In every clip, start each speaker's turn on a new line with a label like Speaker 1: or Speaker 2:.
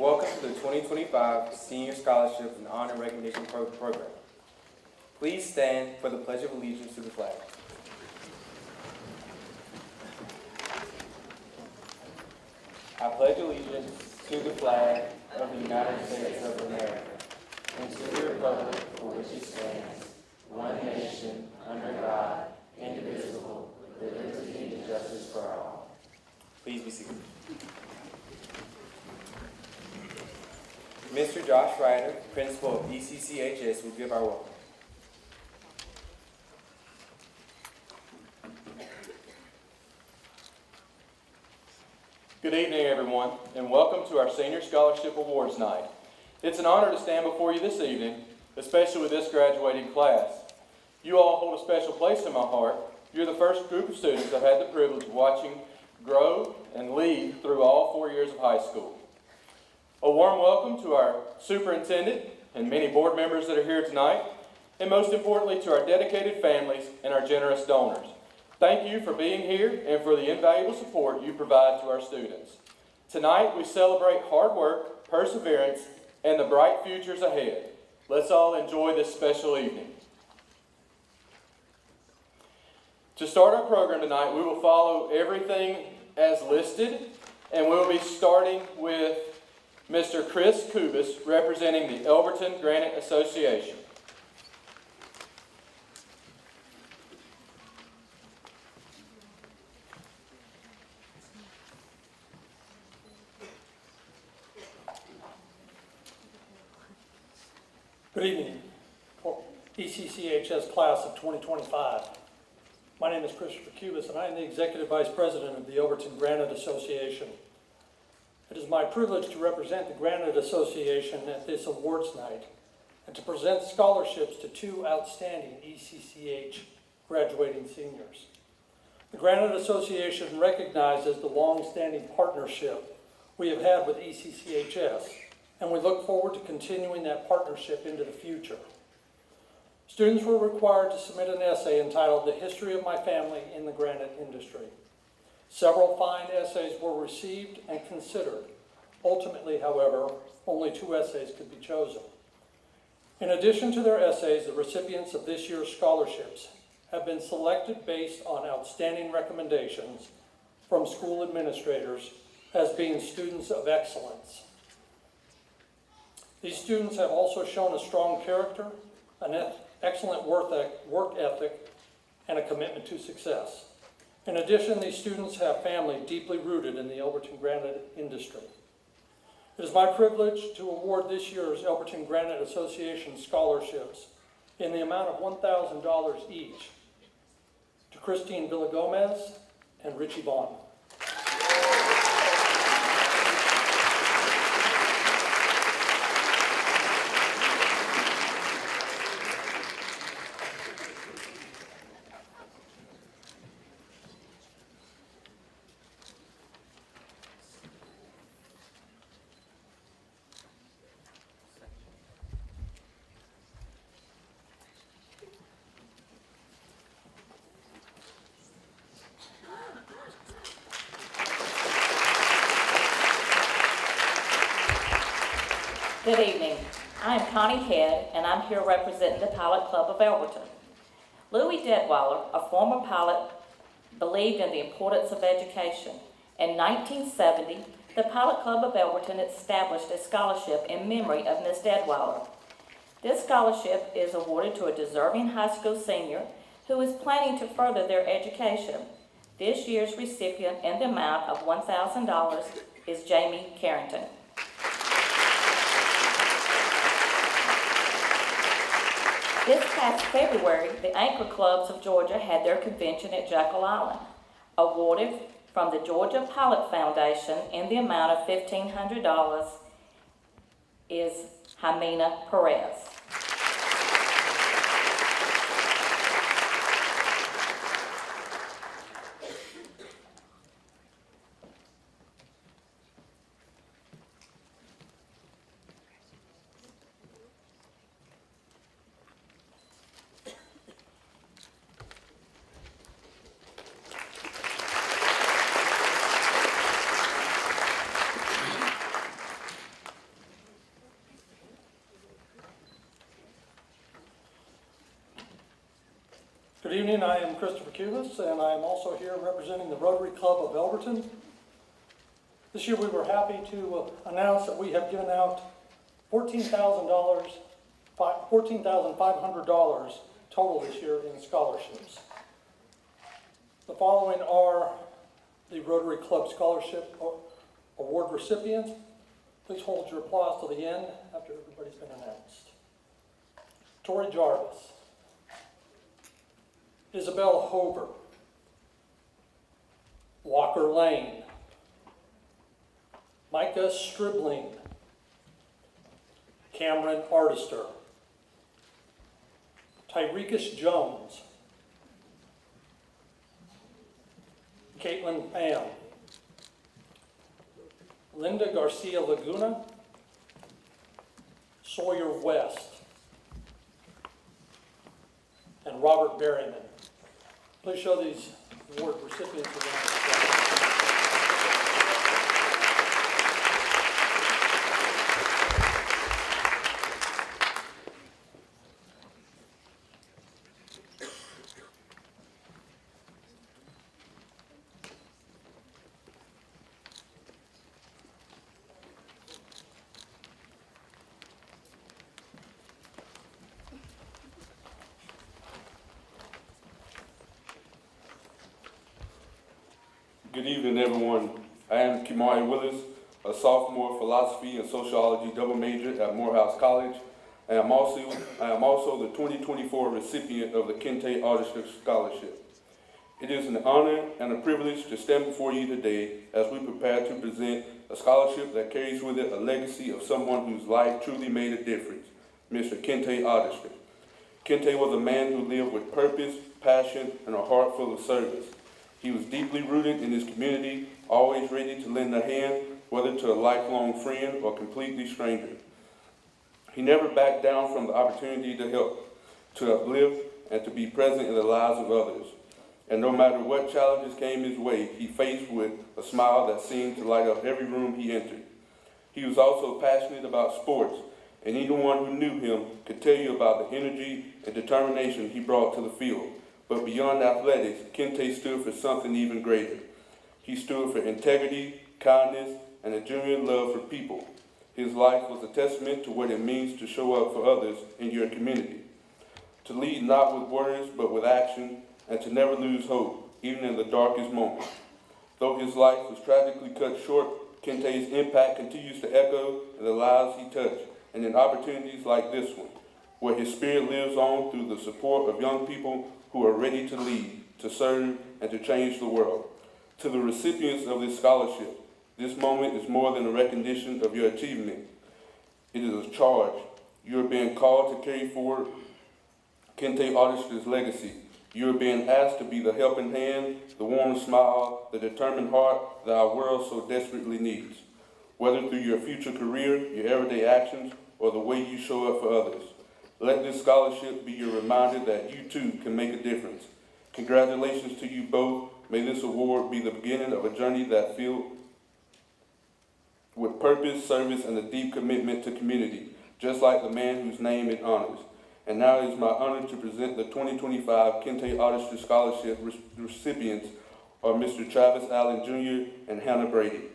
Speaker 1: Welcome to the 2025 Senior Scholarship and Honor Recognition Program. Please stand for the Pledge of Allegiance to the flag. I pledge allegiance to the flag of the United States of America and to the republic for which it stands, one nation, under God, indivisible, with liberty and justice for all. Please be seated. Mr. Josh Ryder, Principal of ECCHS, will give our welcome.
Speaker 2: Good evening, everyone, and welcome to our Senior Scholarship Awards Night. It's an honor to stand before you this evening, especially with this graduating class. You all hold a special place in my heart. You're the first group of students I've had the privilege of watching grow and lead through all 4 years of high school. A warm welcome to our superintendent and many board members that are here tonight, and most importantly to our dedicated families and our generous donors. Thank you for being here and for the invaluable support you provide to our students. Tonight we celebrate hard work, perseverance, and the bright futures ahead. Let's all enjoy this special evening. To start our program tonight, we will follow everything as listed, and we'll be starting with Mr. Chris Kubis, representing the Elberton Granite Association.
Speaker 3: Good evening, ECCHS class of 2025. My name is Christopher Kubis, and I am the Executive Vice President of the Elberton Granite Association. It is my privilege to represent the Granite Association at this awards night and to present scholarships to two outstanding ECCH graduating seniors. The Granite Association recognizes the long-standing partnership we have had with ECCHS, and we look forward to continuing that partnership into the future. Students were required to submit an essay entitled "The History of My Family in the Granite Industry." Several fine essays were received and considered. Ultimately, however, only 2 essays could be chosen. In addition to their essays, the recipients of this year's scholarships have been selected based on outstanding recommendations from school administrators as being students of excellence. These students have also shown a strong character, an excellent work ethic, and a commitment to success. In addition, these students have family deeply rooted in the Elberton Granite industry. It is my privilege to award this year's Elberton Granite Association scholarships in the amount of $1,000 each to Christine Villagomez and Richie Vaughn.
Speaker 4: Good evening. I am Connie Head, and I'm here representing the Pilot Club of Elberton. Louis Deadweiler, a former pilot, believed in the importance of education. In 1970, the Pilot Club of Elberton established a scholarship in memory of Ms. Deadweiler. This scholarship is awarded to a deserving high school senior who is planning to further their education. This year's recipient in the amount of $1,000 is Jamie Carrington. This past February, the Anchor Clubs of Georgia had their convention at Jekyll Island. Awarded from the Georgia Pilot Foundation in the amount of $1,500 is Jimena Perez.
Speaker 3: Good evening, I am Christopher Cubis, and I am also here representing the Rotary Club of Elberton. This year we were happy to announce that we have given out $14,500 total this year in scholarships. The following are the Rotary Club Scholarship Award recipients. Please hold your applause till the end after everybody's been announced. Tori Jarvis, Isabel Hover, Walker Lane, Micah Stribling, Cameron Artister, Tyrekus Jones, Caitlin Pham, Linda Garcia Laguna, Sawyer West, and Robert Berryman. Please show these award recipients around the stage.
Speaker 5: Good evening, everyone. I am Kimari Willis, a sophomore philosophy and sociology double major at Morehouse College. I am also the 2024 recipient of the Kente Artister Scholarship. It is an honor and a privilege to stand before you today as we prepare to present a scholarship that carries with it a legacy of someone whose life truly made a difference, Mr. Kente Artister. Kente was a man who lived with purpose, passion, and a heart full of service. He was deeply rooted in his community, always ready to lend a hand, whether to a lifelong friend or completely stranger. He never backed down from the opportunity to help, to uplift, and to be present in the lives of others. And no matter what challenges came his way, he faced with a smile that seemed to light up every room he entered. He was also passionate about sports, and anyone who knew him could tell you about the energy and determination he brought to the field. But beyond athletics, Kente stood for something even greater. He stood for integrity, kindness, and a genuine love for people. His life was a testament to what it means to show up for others in your community. To lead not with words, but with action, and to never lose hope, even in the darkest moments. Though his life was tragically cut short, Kente's impact continues to echo in the lives he touched, and in opportunities like this one, where his spirit lives on through the support of young people who are ready to lead, to serve, and to change the world. To the recipients of this scholarship, this moment is more than a recognition of your achievement. It is a charge. You are being called to carry forward Kente Artister's legacy. You are being asked to be the helping hand, the warm smile, the determined heart that our world so desperately needs. Whether through your future career, your everyday actions, or the way you show up for others. Let this scholarship be your reminder that you too can make a difference. Congratulations to you both. May this award be the beginning of a journey that filled with purpose, service, and a deep commitment to community, just like the man whose name it honors. And now it is my honor to present the 2025 Kente Artister Scholarship recipients are Mr. Travis Allen Jr. and Hannah Brady.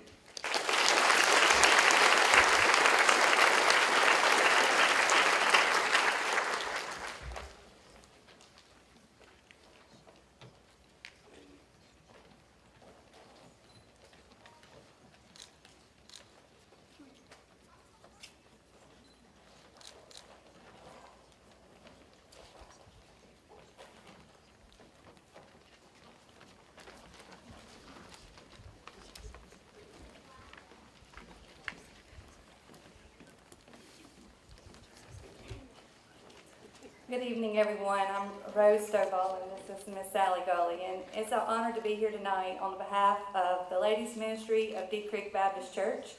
Speaker 6: Good evening, everyone. I'm Rose Stovall, and this is Miss Sally Gully, and it's an honor to be here tonight on behalf of the Ladies Ministry of Deep Creek Baptist Church.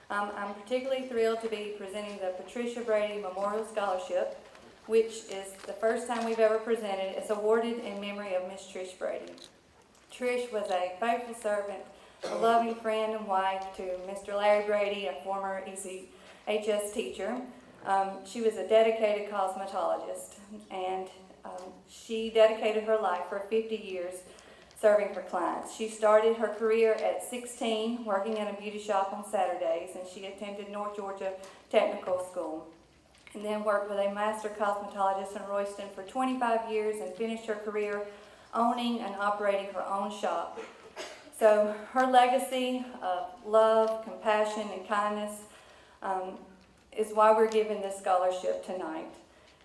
Speaker 6: I'm particularly thrilled to be presenting the Patricia Brady Memorial Scholarship, which is the first time we've ever presented. It's awarded in memory of Miss Trish Brady. Trish was a faithful servant, a loving friend and wife to Mr. Larry Brady, a former ECHS teacher. She was a dedicated cosmetologist, and She dedicated her life for 50 years serving her clients. She started her career at 16, working in a beauty shop on Saturdays, and she attended North Georgia Technical School, and then worked with a master cosmetologist in Royston for 25 years and finished her career owning and operating her own shop. So her legacy of love, compassion, and kindness is why we're giving this scholarship tonight.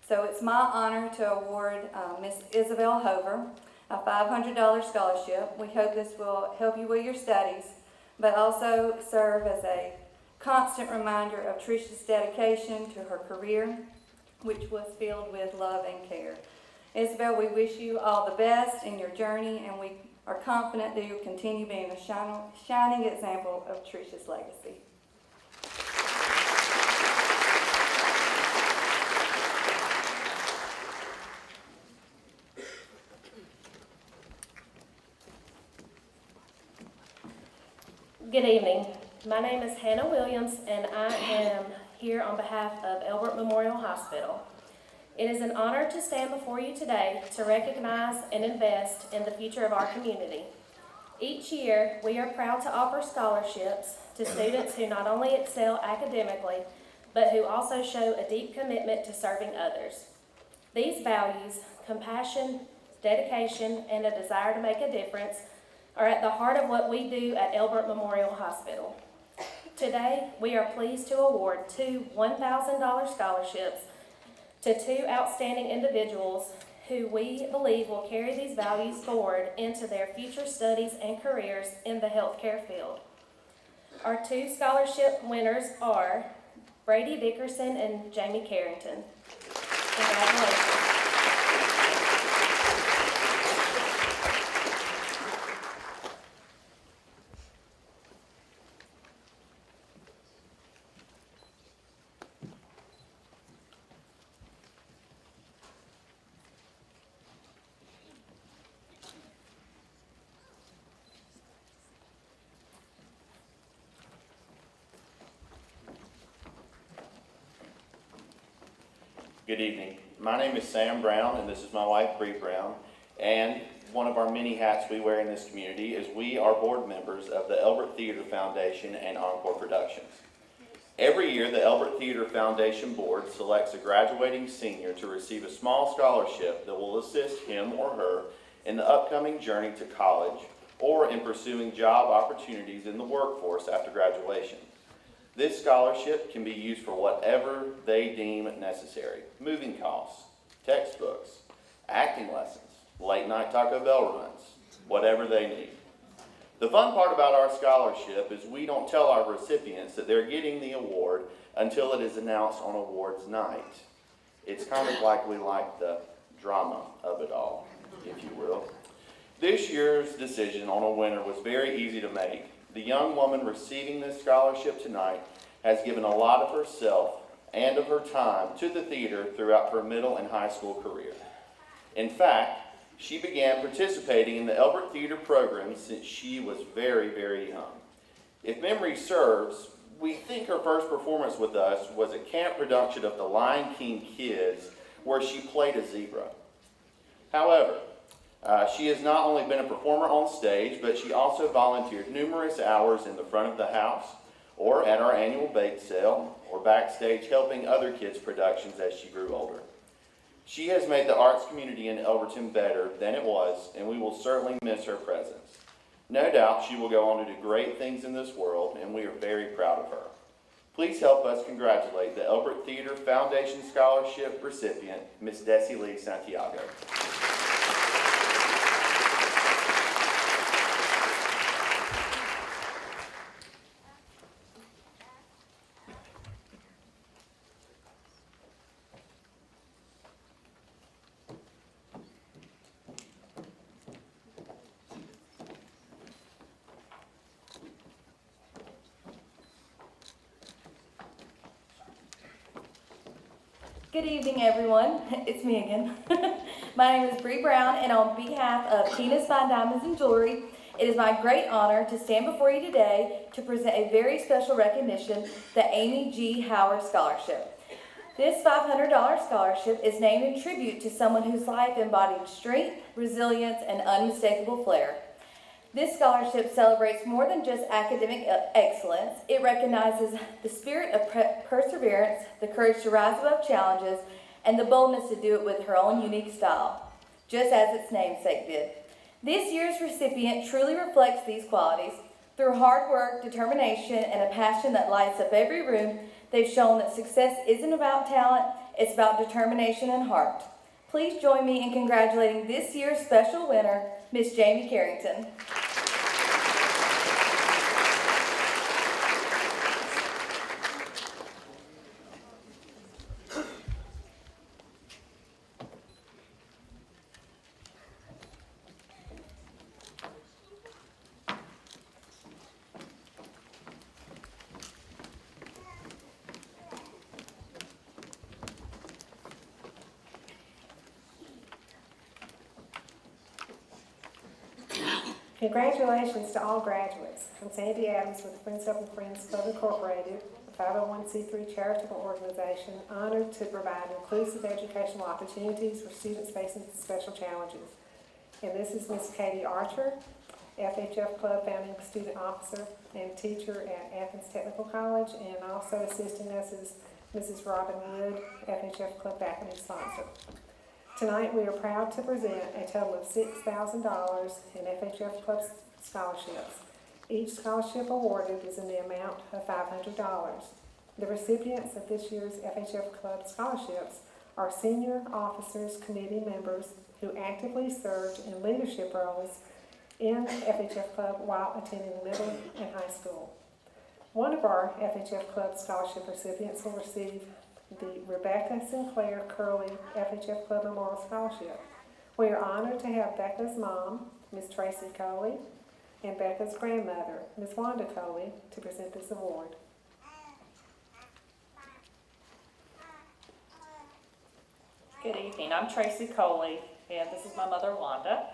Speaker 6: So it's my honor to award Miss Isabel Hover a $500 scholarship. We hope this will help you with your studies, but also serve as a constant reminder of Tricia's dedication to her career, which was filled with love and care. Isabel, we wish you all the best in your journey, and we are confident that you'll continue being a shining example of Tricia's legacy.
Speaker 7: Good evening. My name is Hannah Williams, and I am here on behalf of Elbert Memorial Hospital. It is an honor to stand before you today to recognize and invest in the future of our community. Each year, we are proud to offer scholarships to students who not only excel academically, but who also show a deep commitment to serving others. These values, compassion, dedication, and a desire to make a difference are at the heart of what we do at Elbert Memorial Hospital. Today, we are pleased to award two $1,000 scholarships to two outstanding individuals who we believe will carry these values forward into their future studies and careers in the healthcare field. Our two scholarship winners are Brady Dickerson and Jamie Carrington. Congratulations.
Speaker 8: Good evening. My name is Sam Brown, and this is my wife, Bree Brown. And one of our many hats we wear in this community is we are board members of the Elbert Theater Foundation and Encore Productions. Every year, the Elbert Theater Foundation Board selects a graduating senior to receive a small scholarship that will assist him or her in the upcoming journey to college or in pursuing job opportunities in the workforce after graduation. This scholarship can be used for whatever they deem necessary: moving costs, textbooks, acting lessons, late night Taco Bell runs, whatever they need. The fun part about our scholarship is we don't tell our recipients that they're getting the award until it is announced on awards night. It's kind of like we like the drama of it all, if you will. This year's decision on a winner was very easy to make. The young woman receiving this scholarship tonight has given a lot of herself and of her time to the theater throughout her middle and high school career. In fact, she began participating in the Elbert Theater program since she was very, very young. If memory serves, we think her first performance with us was a camp production of The Lion King Kids, where she played a zebra. However, she has not only been a performer on stage, but she also volunteered numerous hours in the front of the house, or at our annual bake sale, or backstage helping other kids' productions as she grew older. She has made the arts community in Elberton better than it was, and we will certainly miss her presence. No doubt she will go on to do great things in this world, and we are very proud of her. Please help us congratulate the Elbert Theater Foundation Scholarship recipient, Miss Desi Lee Santiago.
Speaker 9: Good evening, everyone. It's me again. My name is Bree Brown, and on behalf of Tina's Fine Diamonds and Jewelry, it is my great honor to stand before you today to present a very special recognition, the Amy G. Howard Scholarship. This $500 scholarship is named in tribute to someone whose life embodied strength, resilience, and unmistakable flair. This scholarship celebrates more than just academic excellence. It recognizes the spirit of perseverance, the courage to rise above challenges, and the boldness to do it with her own unique style, just as its namesake did. This year's recipient truly reflects these qualities. Through hard work, determination, and a passion that lights up every room, they've shown that success isn't about talent, it's about determination and heart. Please join me in congratulating this year's special winner, Miss Jamie Carrington.
Speaker 10: Congratulations to all graduates. I'm Sandy Adams with Friends Helping Friends Club Incorporated, a 501c3 charitable organization honored to provide inclusive educational opportunities for students facing special challenges. And this is Miss Katie Archer, FHF Club founding student officer and teacher at Athens Technical College, and also assisting us is Mrs. Robin Wood, FHF Club faculty sponsor. Tonight, we are proud to present a total of $6,000 in FHF Club scholarships. Each scholarship awarded is in the amount of $500. The recipients of this year's FHF Club scholarships are senior officers committee members who actively served in leadership roles in FHF Club while attending middle and high school. One of our FHF Club scholarship recipients will receive the Rebecca Sinclair Curley FHF Club Memorial Scholarship. We are honored to have Becca's mom, Ms. Tracy Coley, and Becca's grandmother, Ms. Wanda Coley, to present this award.
Speaker 4: Good evening. I'm Tracy Coley, and this is my mother, Wanda.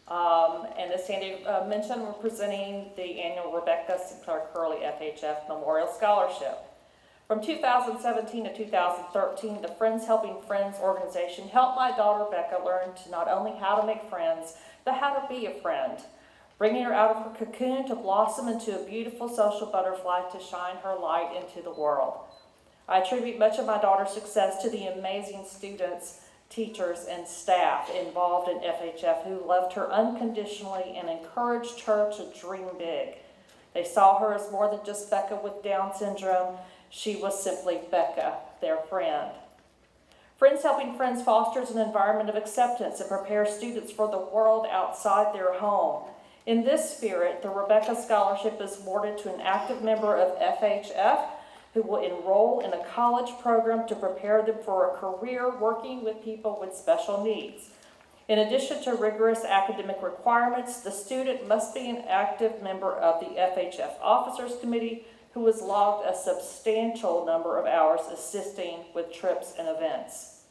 Speaker 4: And as Sandy mentioned, we're presenting the annual Rebecca Sinclair Curley FHF Memorial Scholarship. From 2017 to 2013, the Friends Helping Friends organization helped my daughter Becca learn to not only how to make friends, but how to be a friend, bringing her out of her cocoon to blossom into a beautiful social butterfly to shine her light into the world. I attribute much of my daughter's success to the amazing students, teachers, and staff involved in FHF who loved her unconditionally and encouraged her to dream big. They saw her as more than just Becca with Down syndrome. She was simply Becca, their friend. Friends Helping Friends fosters an environment of acceptance and prepares students for the world outside their home. In this spirit, the Rebecca Scholarship is awarded to an active member of FHF who will enroll in a college program to prepare them for a career working with people with special needs. In addition to rigorous academic requirements, the student must be an active member of the FHF Officers Committee who has logged a substantial number of hours assisting with trips and events.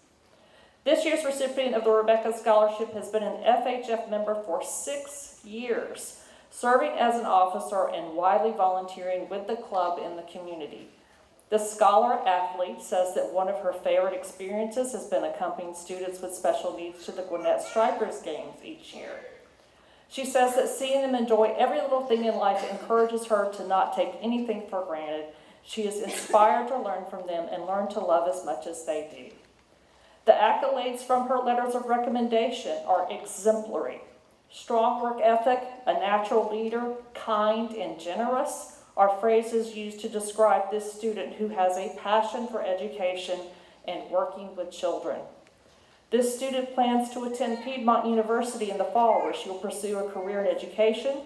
Speaker 4: This year's recipient of the Rebecca Scholarship has been an FHF member for 6 years, serving as an officer and widely volunteering with the club in the community. The scholar athlete says that one of her favorite experiences has been accompanying students with special needs to the Gwinnett Stripers games each year. She says that seeing them enjoy every little thing in life encourages her to not take anything for granted. She is inspired to learn from them and learn to love as much as they do. The accolades from her letters of recommendation are exemplary. Strong work ethic, a natural leader, kind and generous are phrases used to describe this student who has a passion for education and working with children. This student plans to attend Piedmont University in the fall, where she will pursue a career in education.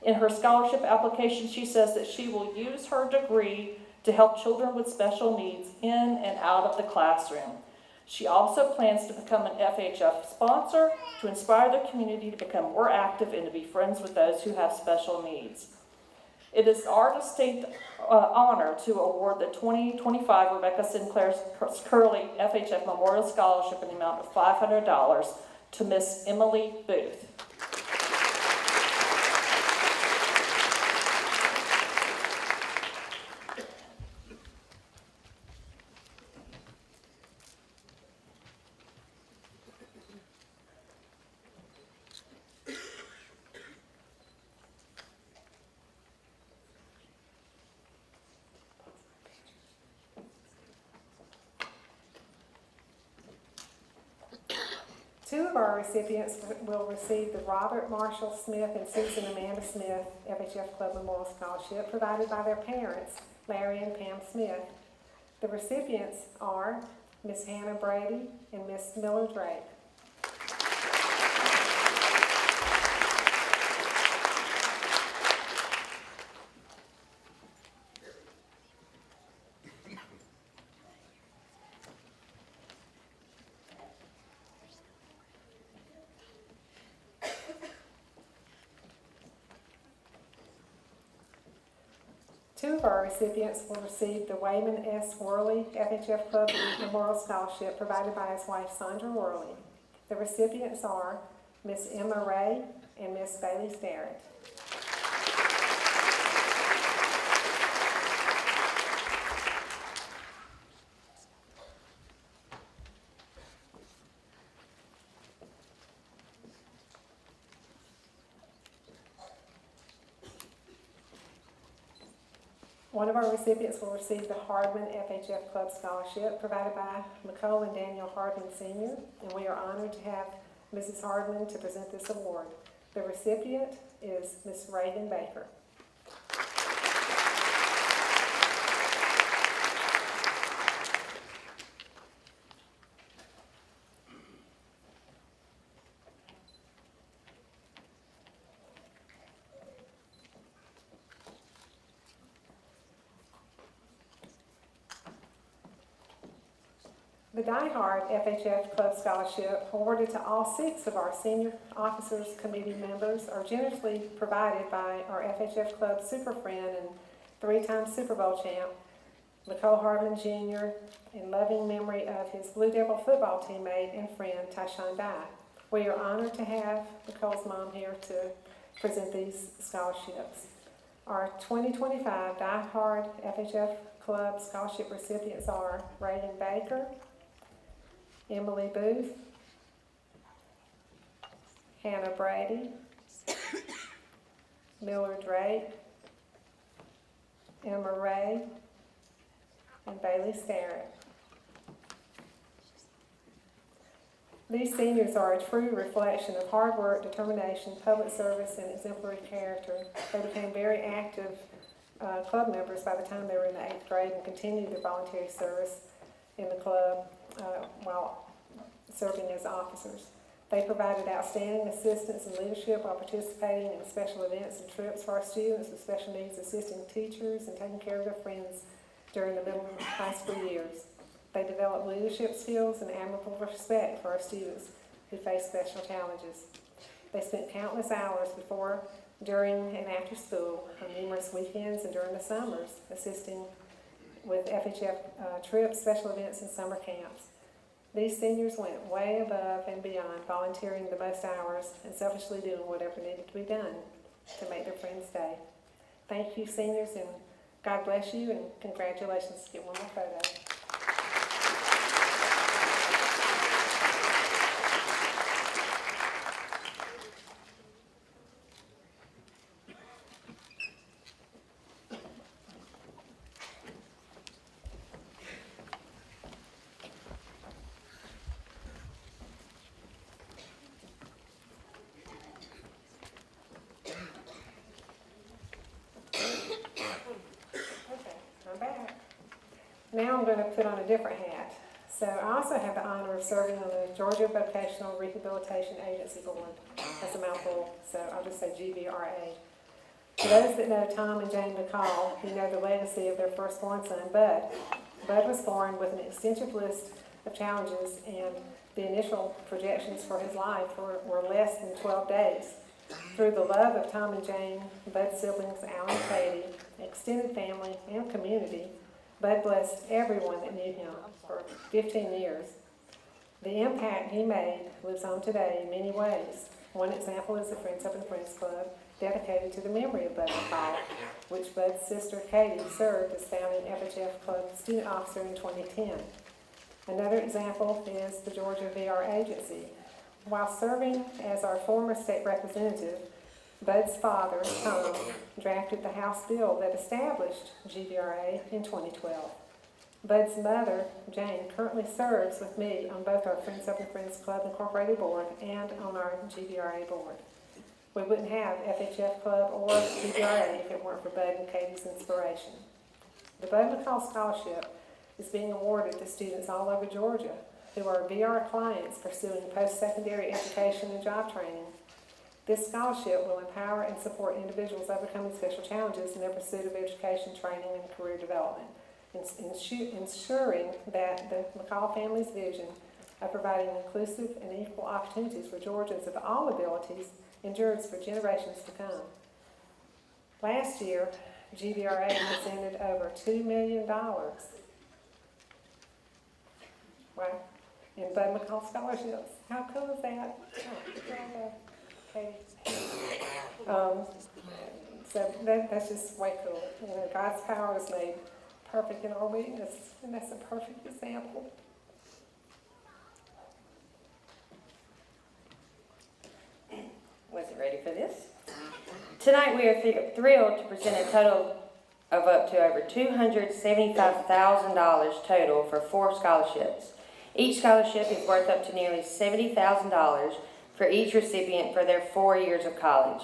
Speaker 4: In her scholarship application, she says that she will use her degree to help children with special needs in and out of the classroom. She also plans to become an FHF sponsor to inspire the community to become more active and to be friends with those who have special needs. It is our distinct honor to award the 2025 Rebecca Sinclair Curley FHF Memorial Scholarship in the amount of $500 to Miss Emily Booth.
Speaker 10: Two of our recipients will receive the Robert Marshall Smith and Susan Amanda Smith FHF Club Memorial Scholarship provided by their parents, Larry and Pam Smith. The recipients are Miss Hannah Brady and Miss Miller Drake. Two of our recipients will receive the Wayman S. Worley FHF Club Memorial Scholarship provided by his wife Sandra Worley. The recipients are Miss Emma Ray and Miss Bailey Starrett. One of our recipients will receive the Hardman FHF Club Scholarship provided by Nicole and Daniel Hardman Sr., and we are honored to have Mrs. Hardman to present this award. The recipient is Miss Reagan Baker. The Die Hard FHF Club Scholarship, awarded to all 6 of our senior officers committee members, are generously provided by our FHF Club super friend and 3-time Super Bowl champ, Nicole Hardman Jr., in loving memory of his Blue Devil football teammate and friend, Tyshawn Dye. We are honored to have Nicole's mom here to present these scholarships. Our 2025 Die Hard FHF Club Scholarship recipients are Reagan Baker, Emily Booth, Hannah Brady, Miller Drake, Emma Ray, and Bailey Starrett. These seniors are a true reflection of hard work, determination, public service, and exemplary character. They became very active club members by the time they were in the 8th grade and continued their voluntary service in the club while serving as officers. They provided outstanding assistance and leadership while participating in special events and trips for our students with special needs, assisting teachers and taking care of their friends during the middle and high school years. They developed leadership skills and admirable respect for our students who face special challenges. They spent countless hours before, during, and after school on numerous weekends and during the summers, assisting with FHF trips, special events, and summer camps. These seniors went way above and beyond, volunteering the most hours and selfishly doing whatever needed to be done to make their friends' day. Thank you, seniors, and God bless you, and congratulations. Get one more photo. Now I'm going to put on a different hat. So I also have the honor of serving on the Georgia Vocational Rehabilitation Agency Board. That's a mouthful, so I'll just say GVRA. For those that know Tom and Jane McCall, you know the legacy of their firstborn son, Bud. Bud was born with an extensive list of challenges, and the initial projections for his life were less than 12 days. Through the love of Tom and Jane, Bud's siblings, Alan and Katie, extended family, and community, Bud blessed everyone that knew him for 15 years. The impact he made lives on today in many ways. One example is the Friends Up and Friends Club, dedicated to the memory of Bud McCall, which Bud's sister Katie served as founding FHF Club student officer in 2010. Another example is the Georgia VR Agency. While serving as our former state representative, Bud's father, Tom, drafted the House bill that established GVRA in 2012. Bud's mother, Jane, currently serves with me on both our Friends Helping Friends Club Incorporated board and on our GBRA board. We wouldn't have FHF Club or GBRA if it weren't for Bud and Katie's inspiration. The Bud McCall Scholarship is being awarded to students all over Georgia who are VR clients pursuing post-secondary education and job training. This scholarship will empower and support individuals overcoming special challenges in their pursuit of education, training, and career development, ensuring that the McCall family's vision of providing inclusive and equal opportunities for Georgians of all abilities endures for generations to come. Last year, GBRA presented over $2 million. Wow. In Bud McCall scholarships. How cool is that? Okay. So that's just way cool. You know, God's power is made perfect in our weakness, and that's a perfect example.
Speaker 11: Wasn't ready for this. Tonight we are thrilled to present a total of up to over $275,000 total for 4 scholarships. Each scholarship is worth up to nearly $70,000 for each recipient for their 4 years of college.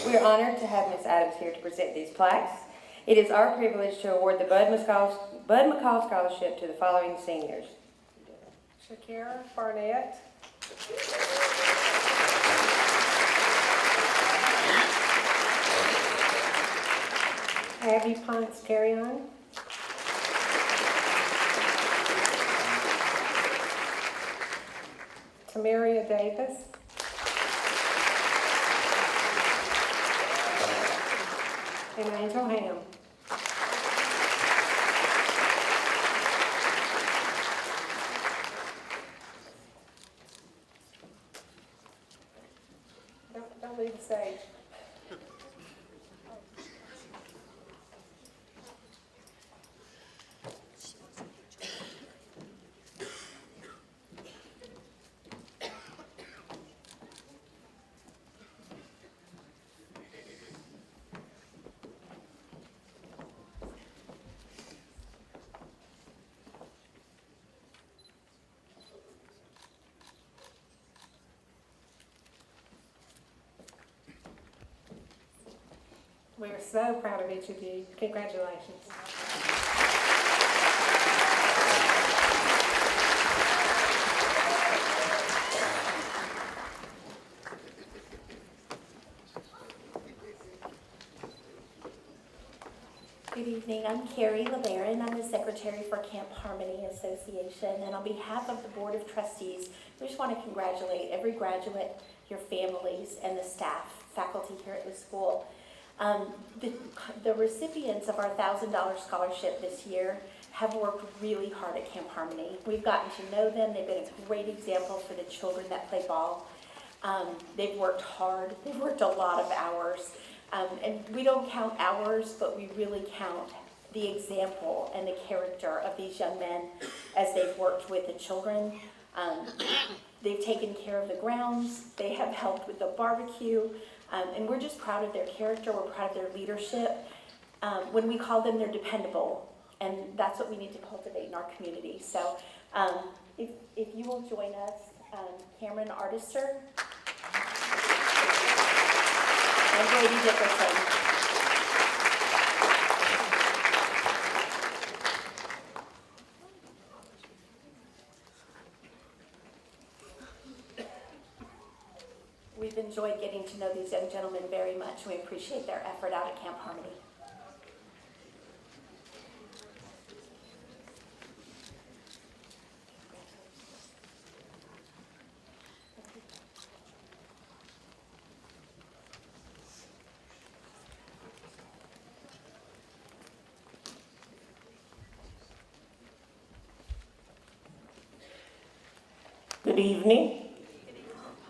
Speaker 11: We are honored to have Ms. Adams here to present these plaques. It is our privilege to award the Bud McCall Scholarship to the following seniors.
Speaker 10: Shakira Barnett. Abby Ponce Carrion. Tamaria Davis. And Angel Ham. Don't leave the stage. We are so proud of each of you. Congratulations.
Speaker 12: Good evening, I'm Carrie LeBaron. I'm the Secretary for Camp Harmony Association, and on behalf of the Board of Trustees, we just want to congratulate every graduate, your families, and the staff, faculty here at the school. The recipients of our $1,000 scholarship this year have worked really hard at Camp Harmony. We've gotten to know them. They've been a great example for the children that play ball. They've worked hard. They've worked a lot of hours. And we don't count hours, but we really count the example and the character of these young men as they've worked with the children. They've taken care of the grounds. They have helped with the barbecue. And we're just proud of their character. We're proud of their leadership. When we call them, they're dependable. And that's what we need to cultivate in our community. So if you will join us, Cameron Artister and Brady Dickerson. We've enjoyed getting to know these young gentlemen very much. We appreciate their effort out at Camp Harmony.
Speaker 13: Good evening.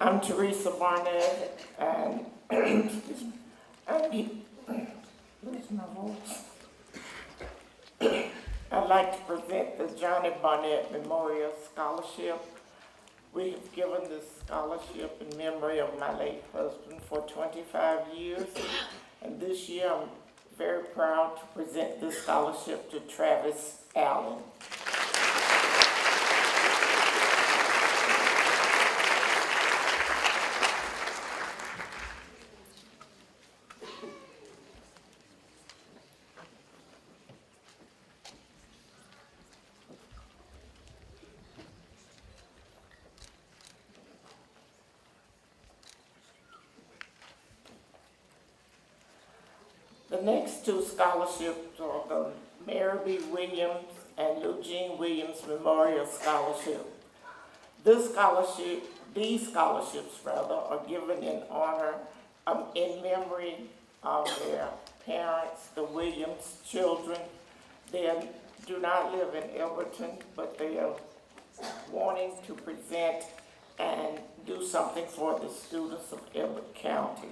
Speaker 13: I'm Teresa Barnett, and lose my voice. I'd like to present the Johnny Barnett Memorial Scholarship. We have given this scholarship in memory of my late husband for 25 years, and this year I'm very proud to present this scholarship to Travis Allen. The next two scholarships are the Mary B. Williams and Eugene Williams Memorial Scholarship. These scholarships are given in honor, in memory of their parents, the Williams children. They do not live in Elberton, but they are wanting to present and do something for the students of Elbert County.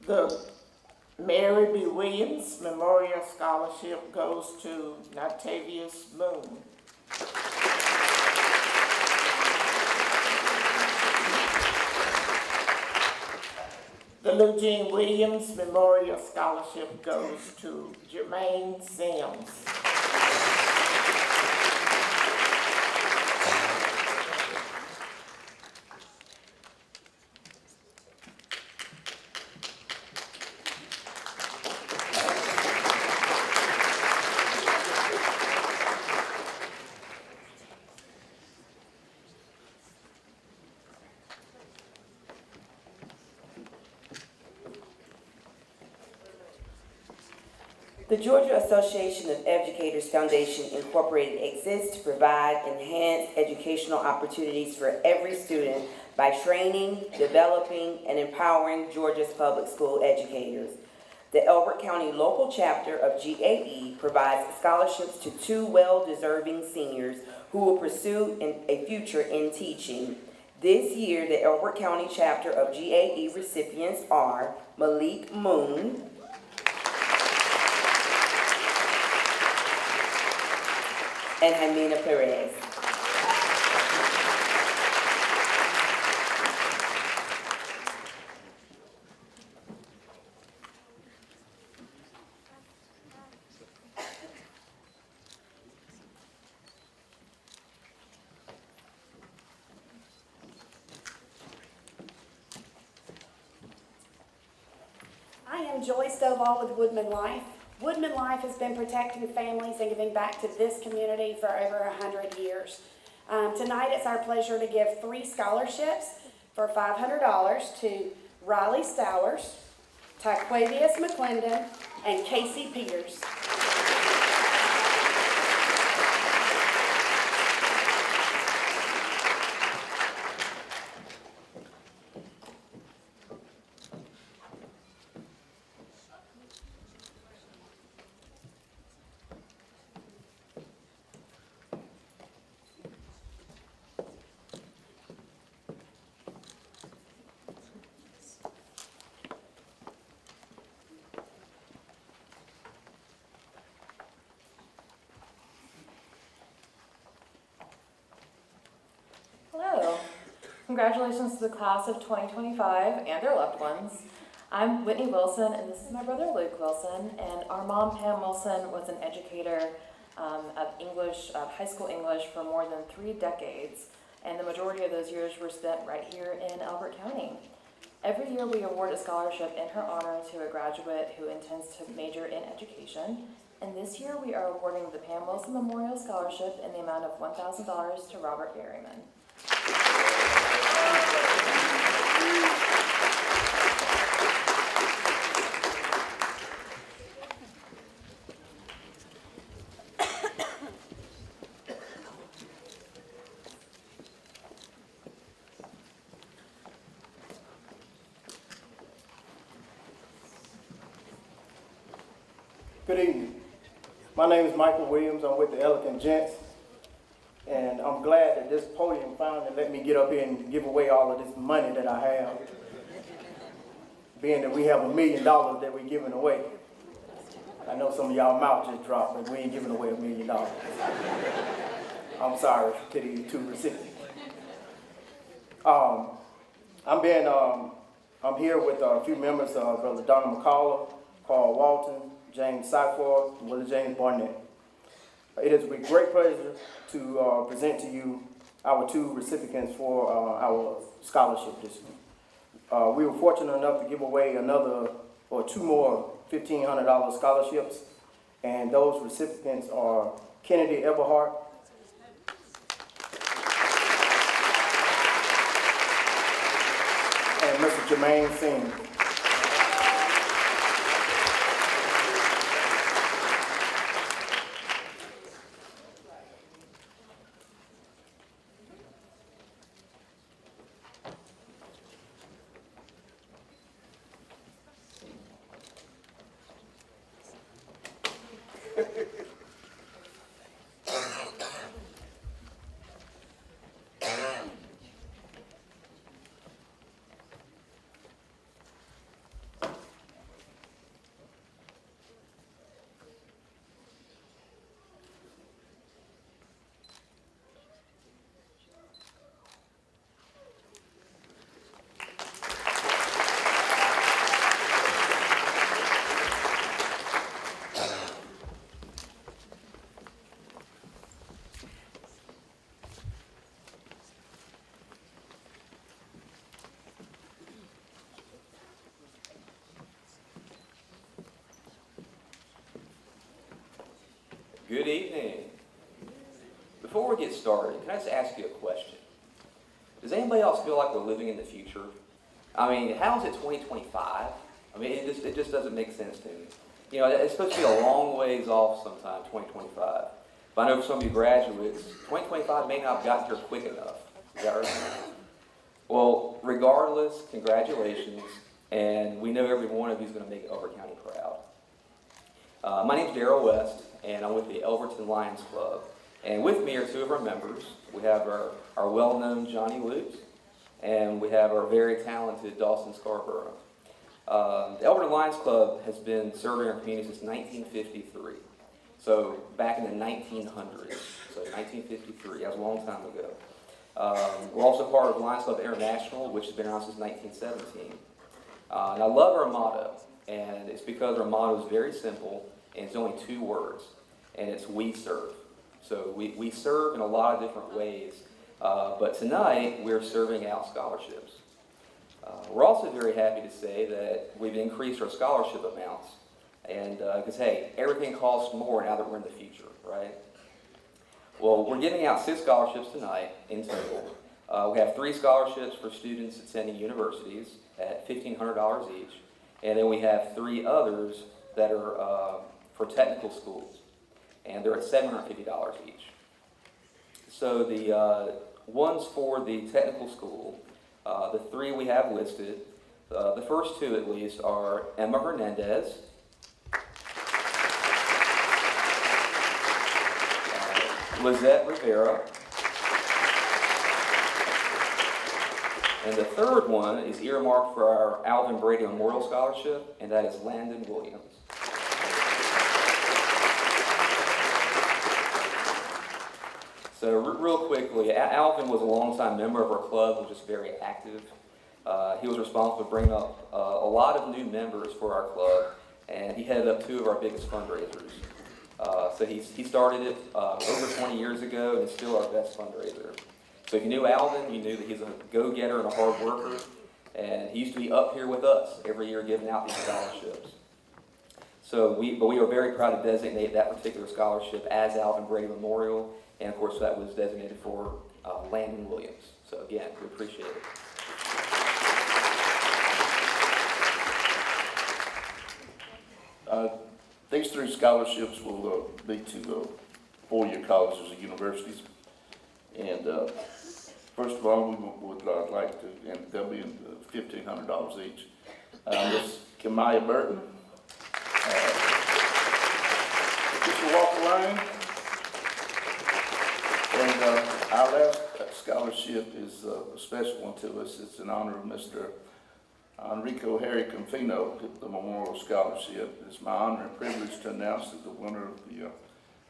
Speaker 13: The Mary B. Williams Memorial Scholarship goes to Natavius Moon. The Eugene Williams Memorial Scholarship goes to Jermaine Sims.
Speaker 11: The Georgia Association of Educators Foundation Incorporated exists to provide enhanced educational opportunities for every student by training, developing, and empowering Georgia's public school educators. The Elbert County local chapter of GAE provides scholarships to 2 well-deserving seniors who will pursue a future in teaching. This year, the Elbert County chapter of GAE recipients are Malik Moon, and Jamina Perez.
Speaker 14: I am Joy Stovall with Woodman Life. Woodman Life has been protecting families and giving back to this community for over 100 years. Tonight it's our pleasure to give 3 scholarships for $500 to Riley Stowers, Tyquavius McClendon, and Casey Peters.
Speaker 15: Hello. Congratulations to the class of 2025 and their loved ones. I'm Whitney Wilson, and this is my brother Luke Wilson, and our mom, Pam Wilson, was an educator of English, high school English for more than 3 decades, and the majority of those years were spent right here in Elbert County. Every year we award a scholarship in her honor to a graduate who intends to major in education, and this year we are awarding the Pam Wilson Memorial Scholarship in the amount of $1,000 to Robert Berryman.
Speaker 16: Good evening. My name is Michael Williams. I'm with the Elegant Gents. And I'm glad that this podium finally let me get up here and give away all of this money that I have. Being that we have $1 million that we're giving away. I know some of y'all mouth just dropped, but we ain't giving away $1 million. I'm sorry to these 2 recipients. I'm here with a few members of Brother Donna McCullough, Carl Walton, James Seiford, and Willie James Barnett. It is with great pleasure to present to you our two recipients for our scholarship this week. We were fortunate enough to give away two more $1,500 scholarships, and those recipients are Kennedy Everhart, and Mr. Jermaine Singh.
Speaker 17: Good evening. Before we get started, can I just ask you a question? Does anybody else feel like we're living in the future? I mean, how is it 2025? I mean, it just doesn't make sense to me. You know, it's supposed to be a long ways off sometime, 2025. But I know for some of you graduates, 2025 may not have gotten here quick enough. Is that right? Well, regardless, congratulations. And we know every one of you is going to make Elbert County proud. My name's Darrell West, and I'm with the Elberton Lions Club. And with me are two of our members. We have our well-known Johnny Lutz, and we have our very talented Dawson Scarborough. The Elberton Lions Club has been serving our community since 1953. So back in the 1900s, so 1953, that was a long time ago. We're also part of Lions Club International, which has been around since 1917. And I love our motto, and it's because our motto is very simple, and it's only two words, and it's "We serve." So we serve in a lot of different ways, but tonight we're serving out scholarships. We're also very happy to say that we've increased our scholarship amounts, and because hey, everything costs more now that we're in the future, right? Well, we're giving out 6 scholarships tonight in total. We have 3 scholarships for students attending universities at $1,500 each, and then we have 3 others that are for technical schools, and they're at $750 each. So the ones for the technical school, the 3 we have listed, the first 2 at least are Emma Hernandez, Lizette Rivera, and the third one is earmarked for our Alvin Brady Memorial Scholarship, and that is Landon Williams. So real quickly, Alvin was a longtime member of our club, was just very active. He was responsible for bringing up a lot of new members for our club, and he headed up 2 of our biggest fundraisers. So he started it over 20 years ago, and it's still our best fundraiser. So if you knew Alvin, you knew that he's a go-getter and a hard worker, and he used to be up here with us every year giving out these scholarships. So we are very proud to designate that particular scholarship as Alvin Brady Memorial, and of course that was designated for Landon Williams. So again, we appreciate it.
Speaker 18: These 3 scholarships will be to 4-year colleges and universities. And first of all, we would like to, and they'll be $1,500 each. Miss Kimaya Burton, just to walk the line. And our last scholarship is a special one to us. It's in honor of Mr. Enrico Harry Confino, the Memorial Scholarship. It's my honor and privilege to announce that the winner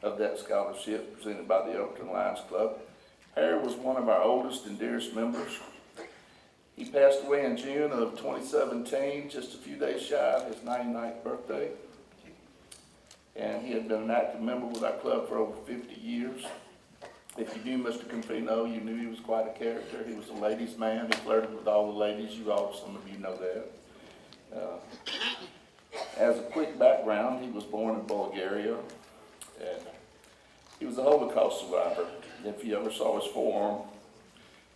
Speaker 18: of that scholarship presented by the Elberton Lions Club. Harry was one of our oldest and dearest members. He passed away in June of 2017, just a few days shy of his 99th birthday. And he had been an active member with our club for over 50 years. If you knew Mr. Confino, you knew he was quite a character. He was a ladies' man. He flirted with all the ladies. Some of you know that. As a quick background, he was born in Bulgaria, and he was a Holocaust survivor. If you ever saw his forearm,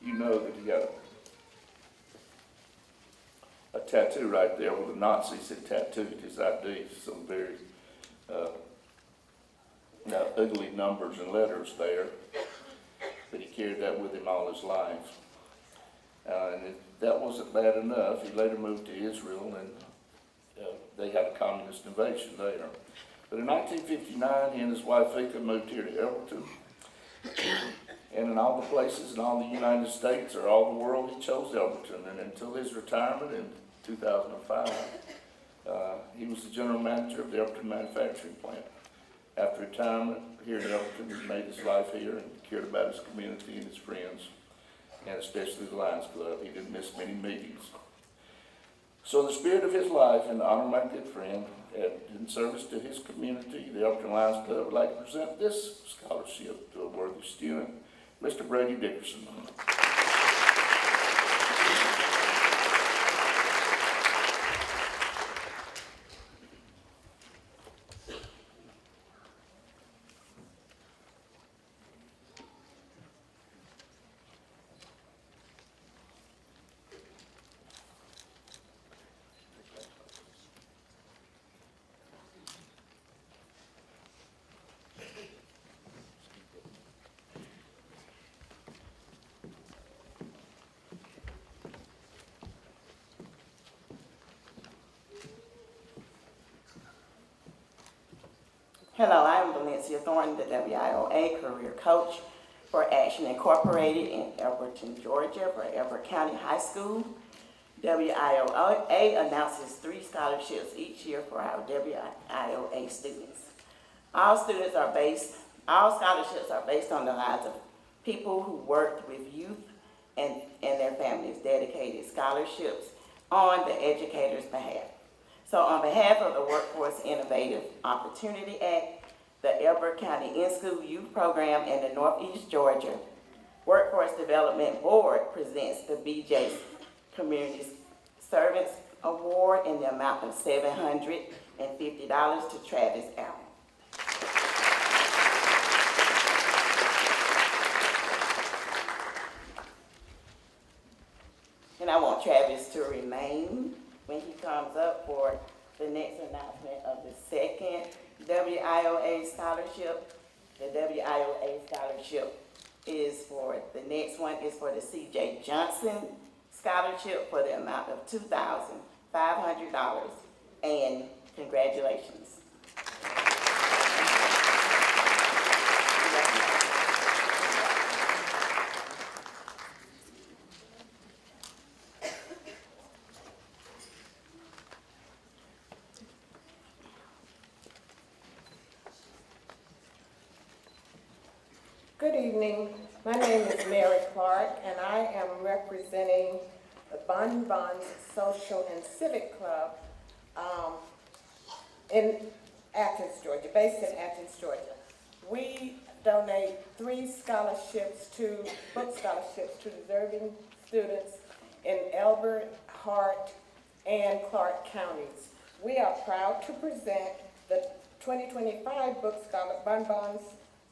Speaker 18: you know that he had a tattoo right there where the Nazis had tattooed his ID, some very ugly numbers and letters there, but he carried that with him all his life. And if that wasn't bad enough, he later moved to Israel, and they had a communist invasion there. But in 1959, he and his wife Vika moved here to Elberton. And in all the places in all the United States or all the world, he chose Elberton. And until his retirement in 2005, he was the general manager of the Elberton manufacturing plant. After retirement here in Elberton, he made his life here and cared about his community and his friends, and especially the Lions Club. He didn't miss many meetings. So in the spirit of his life and the honor of my good friend, and in service to his community, the Elberton Lions Club would like to present this scholarship to a worthy student, Mr. Brady Dickerson.
Speaker 19: Hello, I'm Valencia Thornton, the WIOA Career Coach for Action Incorporated in Elberton, Georgia, for Elbert County High School. WIOA announces 3 scholarships each year for our WIOA students. All scholarships are based on the lives of people who worked with youth and their families, dedicated scholarships on the educator's behalf. So on behalf of the Workforce Innovative Opportunity Act, the Elbert County In-School Youth Program in the Northeast Georgia Workforce Development Board presents the BJ Community Servants Award in the amount of $750 to Travis Allen. And I want Travis to remain when he comes up for the next announcement of the second WIOA scholarship. The WIOA scholarship is for, the next one is for the C.J. Johnson scholarship for the amount of $2,500, and congratulations.
Speaker 13: Good evening. My name is Mary Clark, and I am representing the Bon Bon's Social and Civic Club in Athens, Georgia, based in Athens, Georgia. We donate 3 book scholarships to deserving students in Elbert, Hart, and Clark counties. We are proud to present the 2025 Bon Bon's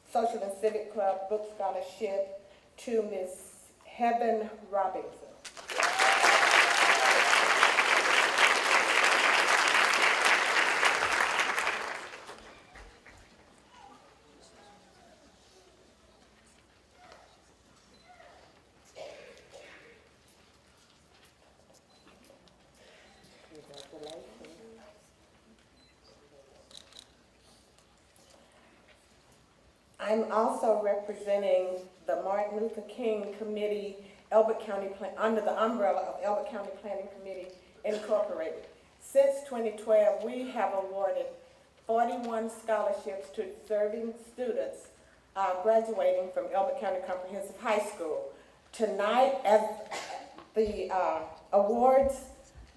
Speaker 13: Social and Civic Club Book Scholarship to Ms. Heaven Robinson. I'm also representing the Martin Luther King Committee, Elbert County, under the umbrella of Elbert County Planning Committee Incorporated. Since 2012, we have awarded 41 scholarships to deserving students graduating from Elbert County Comprehensive High School. Tonight, as The awards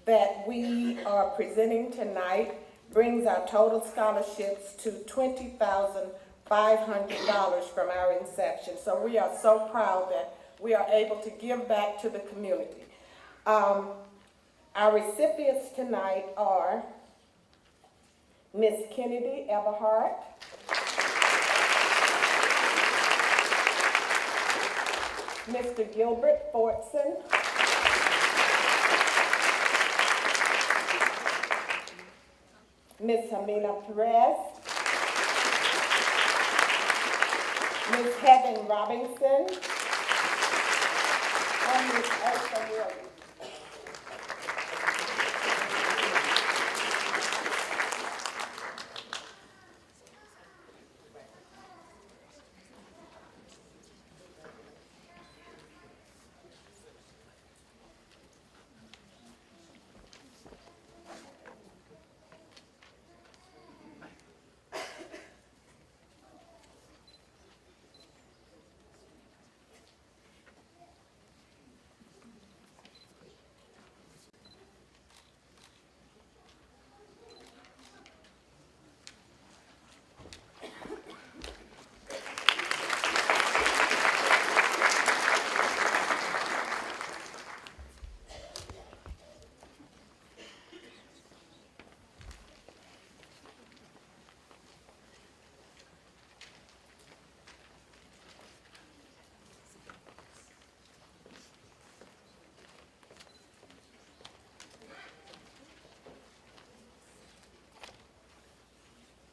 Speaker 13: that we are presenting tonight brings our total scholarships to $20,500 from our inception. So we are so proud that we are able to give back to the community. Our recipients tonight are Miss Kennedy Everhart, Mr. Gilbert Fortson, Ms. Hamina Perez, Ms. Heaven Robinson, and Ms. Elsa Williams.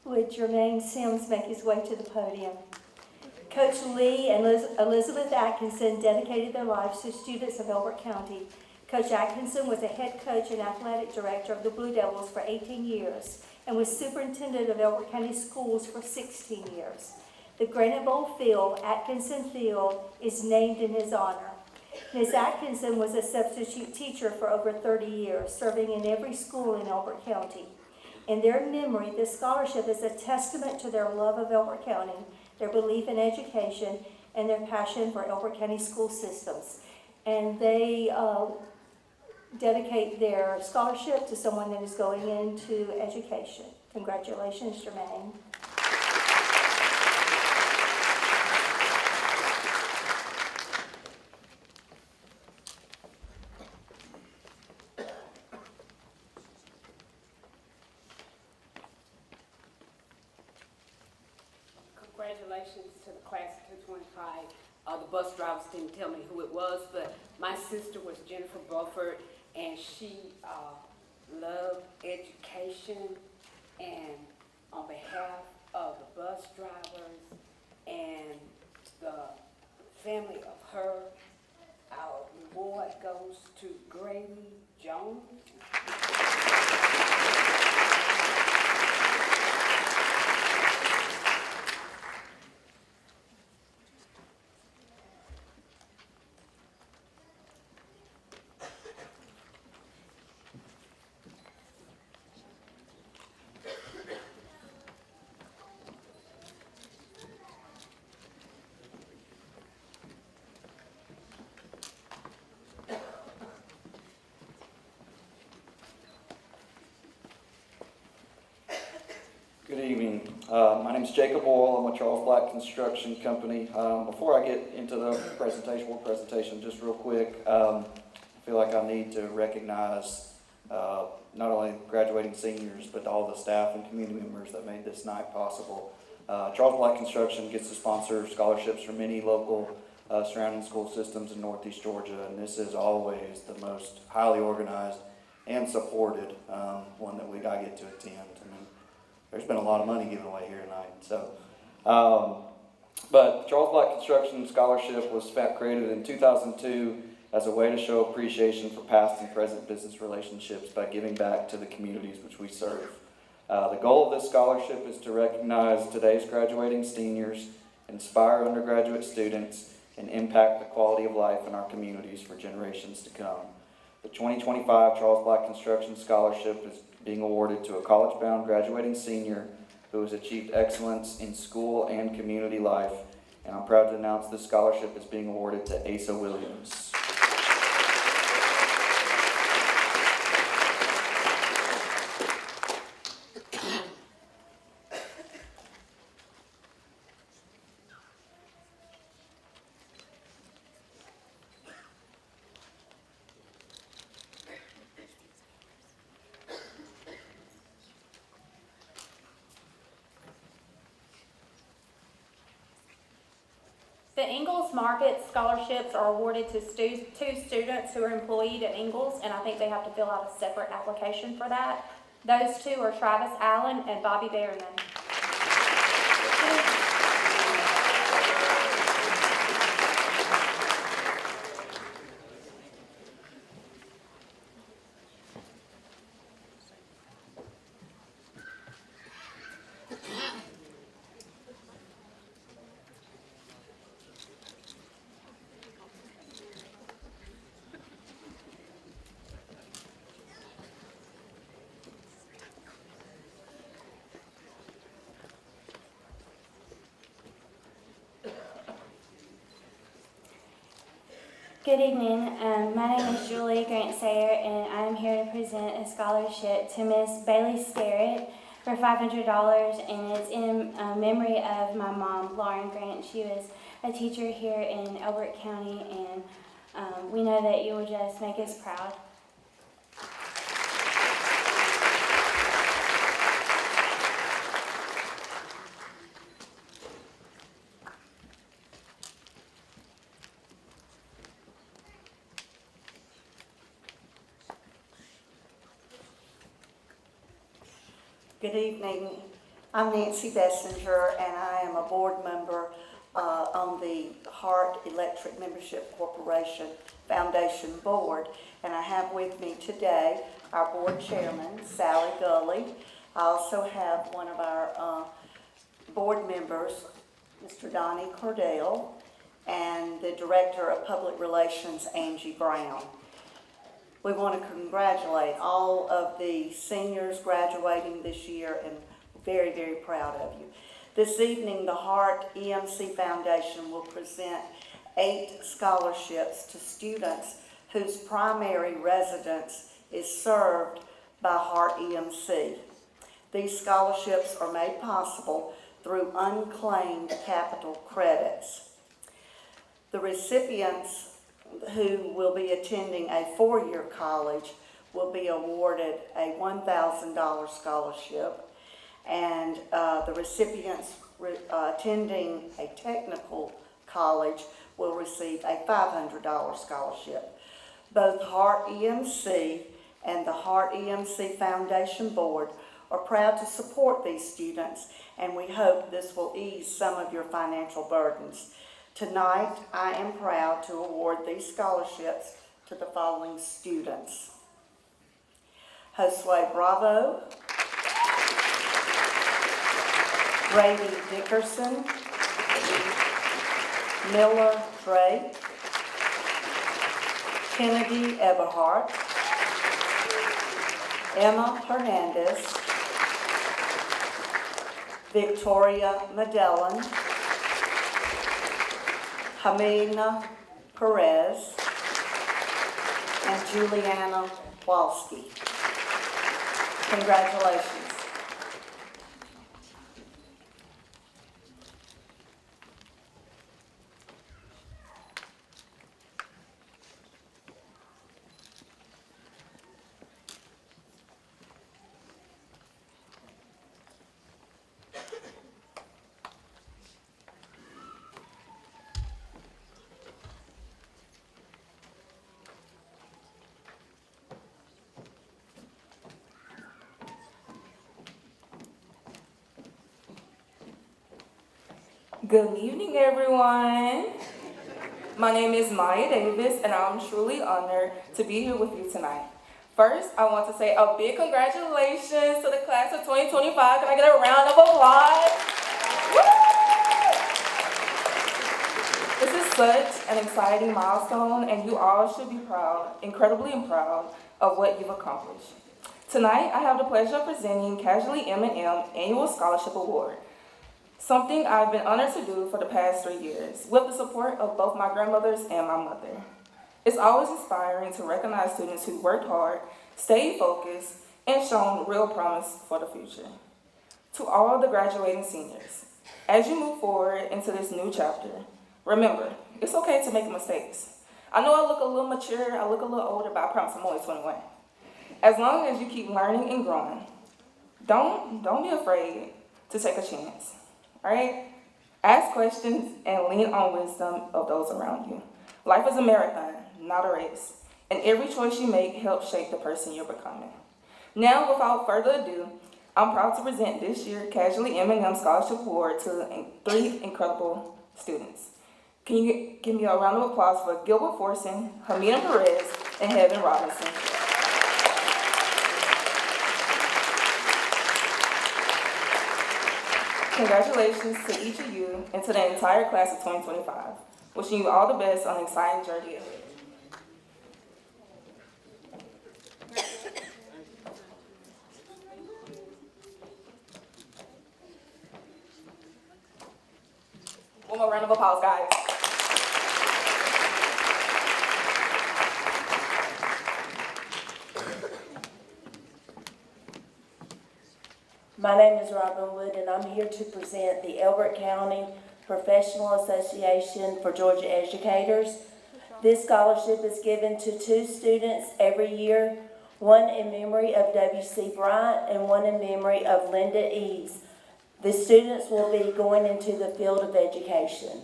Speaker 20: Would Jermaine Sims make his way to the podium? Coach Lee and Elizabeth Atkinson dedicated their lives to students of Elbert County. Coach Atkinson was a head coach and athletic director of the Blue Devils for 18 years and was superintendent of Elbert County Schools for 16 years. The Granite Bowl Field, Atkinson Field, is named in his honor. Ms. Atkinson was a substitute teacher for over 30 years, serving in every school in Elbert County. In their memory, this scholarship is a testament to their love of Elbert County, their belief in education, and their passion for Elbert County school systems. And they dedicate their scholarship to someone that is going into education. Congratulations, Jermaine.
Speaker 21: Congratulations to the class of 225. The bus drivers didn't tell me who it was, but my sister was Jennifer Beaufort, and she loved education. And on behalf of the bus drivers and the family of her, our reward goes to Grady Jones.
Speaker 22: Good evening. My name is Jacob Oil. I'm with Charles Black Construction Company. Before I get into the presentation, just real quick, I feel like I need to recognize not only graduating seniors, but all the staff and community members that made this night possible. Charles Black Construction gets to sponsor scholarships from many local surrounding school systems in Northeast Georgia, and this is always the most highly organized and supported one that I get to attend. There's been a lot of money given away here tonight. But Charles Black Construction Scholarship was created in 2002 as a way to show appreciation for past and present business relationships by giving back to the communities which we serve. The goal of this scholarship is to recognize today's graduating seniors, inspire undergraduate students, and impact the quality of life in our communities for generations to come. The 2025 Charles Black Construction Scholarship is being awarded to a college-bound graduating senior who has achieved excellence in school and community life, and I'm proud to announce this scholarship is being awarded to Asa Williams.
Speaker 1: The Ingalls Market scholarships are awarded to two students who are employed at Ingalls, and I think they have to fill out a separate application for that. Those two are Travis Allen and Bobby Berryman.
Speaker 2: Good evening. My name is Julie Grant Sayer, and I'm here to present a scholarship to Miss Bailey Starrett for $500, and it's in memory of my mom, Lauren Grant. She was a teacher here in Elbert County, and we know that you will just make us proud.
Speaker 23: Good evening. I'm Nancy Bessinger, and I am a board member on the Hart Electric Membership Corporation Foundation Board. And I have with me today our board chairman, Sally Gully. I also have one of our board members, Mr. Donnie Cordell, and the Director of Public Relations, Angie Brown. We want to congratulate all of the seniors graduating this year, and very, very proud of you. This evening, the Hart EMC Foundation will present 8 scholarships to students whose primary residence is served by Hart EMC. These scholarships are made possible through unclaimed capital credits. The recipients who will be attending a 4-year college will be awarded a $1,000 scholarship, and the recipients attending a technical college will receive a $500 scholarship. Both Hart EMC and the Hart EMC Foundation Board are proud to support these students, and we hope this will ease some of your financial burdens. Tonight, I am proud to award these scholarships to the following students: Josue Bravo, Brady Dickerson, Miller Drake, Kennedy Eberhardt, Emma Hernandez, Victoria Medellin, Hamina Perez, and Juliana Walski. Congratulations.
Speaker 24: Good evening, everyone. My name is Maya Davis, and I'm truly honored to be here with you tonight. First, I want to say a big congratulations to the class of 2025. Can I get a round of applause? Woo! This is such an exciting milestone, and you all should be proud, incredibly proud of what you've accomplished. Tonight, I have the pleasure of presenting Casually M&M Annual Scholarship Award. Something I've been honored to do for the past 3 years, with the support of both my grandmothers and my mother. It's always inspiring to recognize students who worked hard, stayed focused, and shown real promise for the future. To all the graduating seniors, as you move forward into this new chapter, remember, it's okay to make mistakes. I know I look a little mature, I look a little older, but I promise I'm only 21. As long as you keep learning and growing, don't be afraid to take a chance. All right? Ask questions and lean on wisdom of those around you. Life is a marathon, not a race, and every choice you make helps shape the person you're becoming. Now, without further ado, I'm proud to present this year's Casually M&M Scholarship Award to 3 incredible students. Can you give me a round of applause for Gilbert Forson, Hamina Perez, and Heaven Robinson? Congratulations to each of you and to the entire class of 2025. Wishing you all the best on an exciting journey ahead. One more round of applause, guys.
Speaker 3: My name is Robin Wood, and I'm here to present the Elbert County Professional Association for Georgia Educators. This scholarship is given to 2 students every year, one in memory of W.C. Bryant and one in memory of Linda Eves. The students will be going into the field of education.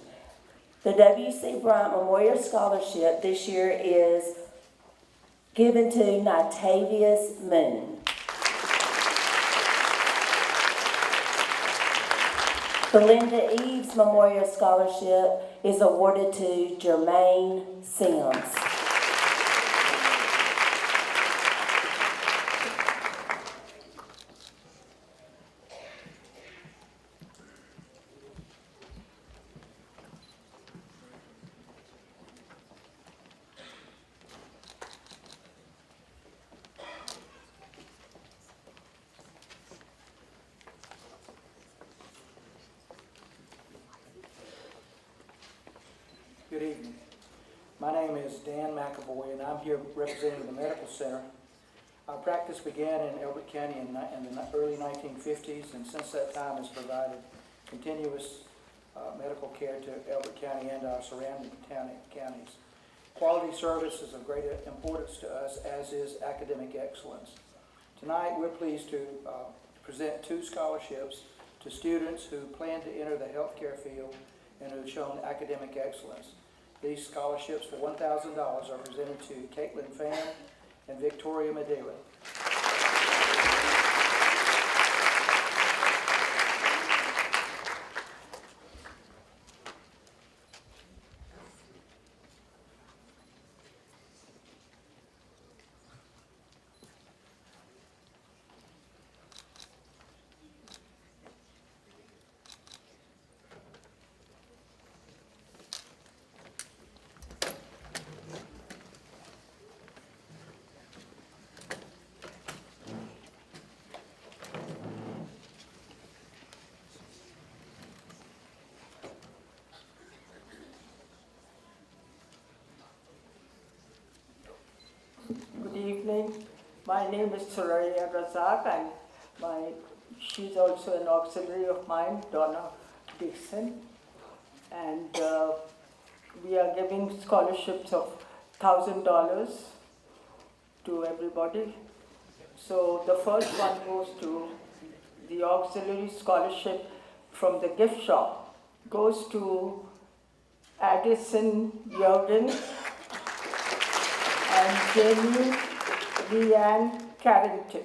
Speaker 3: The W.C. Bryant Memorial Scholarship this year is given to Natavius Moon. The Linda Eves Memorial Scholarship is awarded to Jermaine Sims.
Speaker 16: Good evening. My name is Dan McAvoy, and I'm here representing the Medical Center. Our practice began in Elbert County in the early 1950s, and since that time has provided continuous medical care to Elbert County and our surrounding counties. Quality service is of great importance to us, as is academic excellence. Tonight, we're pleased to present 2 scholarships to students who plan to enter the healthcare field and who have shown academic excellence. These scholarships for $1,000 are presented to Caitlin Fan and Victoria Madeira.
Speaker 5: Good evening. My name is Suraya Razak, and she's also an auxiliary of mine, Donna Dixon. And we are giving scholarships of $1,000 to everybody. So the first one goes to the auxiliary scholarship from the gift shop, goes to Addison Jurgen and Jamie Leanne Carrington.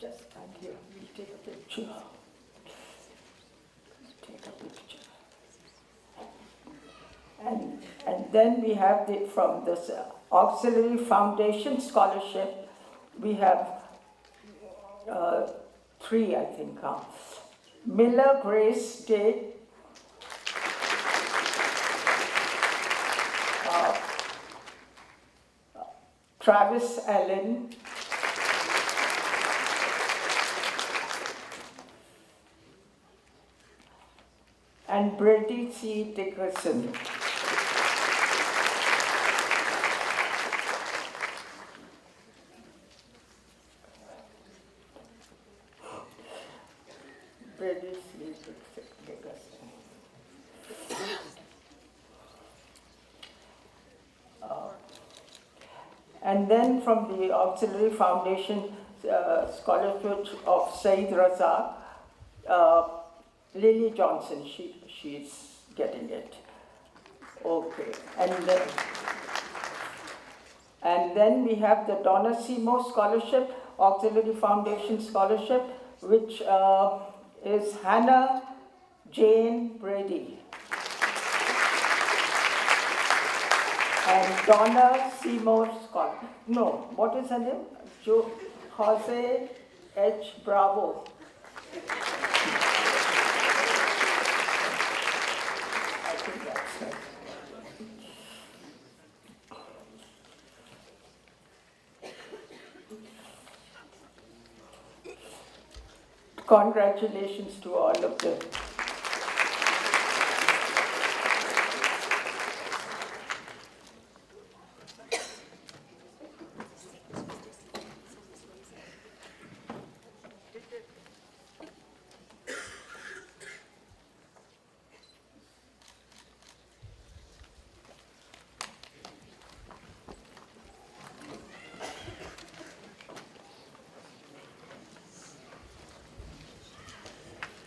Speaker 5: Just stand here, we'll take a picture. Take a picture. And then we have from this Auxiliary Foundation Scholarship, we have 3, I think. Miller Grace Day, Travis Allen, and Brady C. Dickerson. Lily and then from the Auxiliary Foundation Scholarship of Said Raza, Lily Johnson, she's getting it. Okay, and then we have the Donna Seymour Scholarship, Auxiliary Foundation Scholarship, which is Hannah Jane Brady. And Donna Seymour Scholar. No, what is her name? Jose H. Bravo. I think that's her. Congratulations to all of them.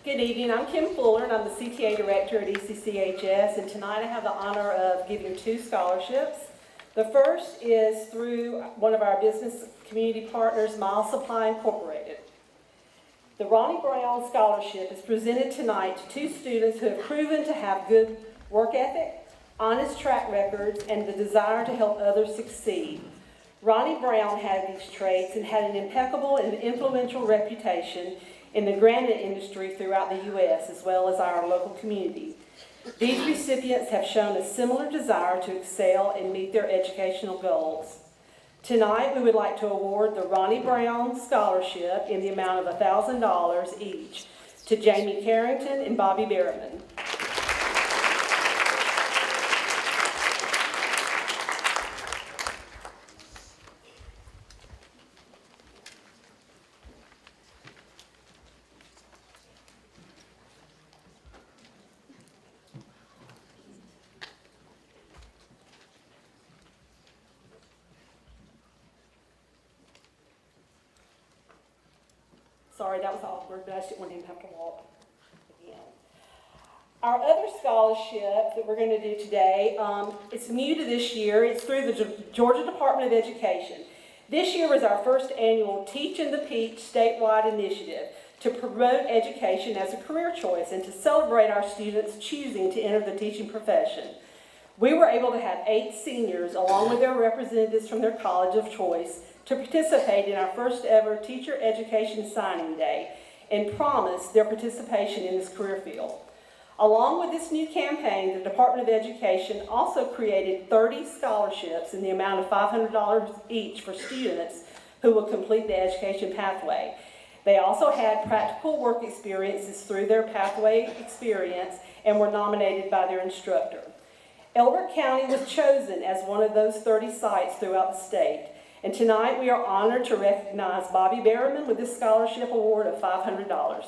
Speaker 6: Good evening, I'm Kim Fuller and I'm the CTA Director at ECCHS, and tonight I have the honor of giving 2 scholarships. The first is through one of our business community partners, Miles Supply Incorporated. The Ronnie Brown Scholarship is presented tonight to 2 students who have proven to have good work ethic, honest track records, and the desire to help others succeed. Ronnie Brown had these traits and had an impeccable and influential reputation in the granite industry throughout the U.S. as well as our local community. These recipients have shown a similar desire to excel and meet their educational goals. Tonight, we would like to award the Ronnie Brown Scholarship in the amount of $1,000 each to Jamie Carrington and Bobby Berriman. Sorry, that was awkward, but I just didn't want him to have to walk again. Our other scholarship that we're going to do today, it's new to this year. It's through the Georgia Department of Education. This year was our first annual Teach in the Peach statewide initiative to promote education as a career choice and to celebrate our students choosing to enter the teaching profession. We were able to have 8 seniors, along with their representatives from their college of choice, to participate in our first ever Teacher Education Signing Day and promise their participation in this career field. Along with this new campaign, the Department of Education also created 30 scholarships in the amount of $500 each for students who will complete the education pathway. They also had practical work experiences through their pathway experience and were nominated by their instructor. Elbert County was chosen as one of those 30 sites throughout the state. And tonight we are honored to recognize Bobby Berriman with this scholarship award of $500.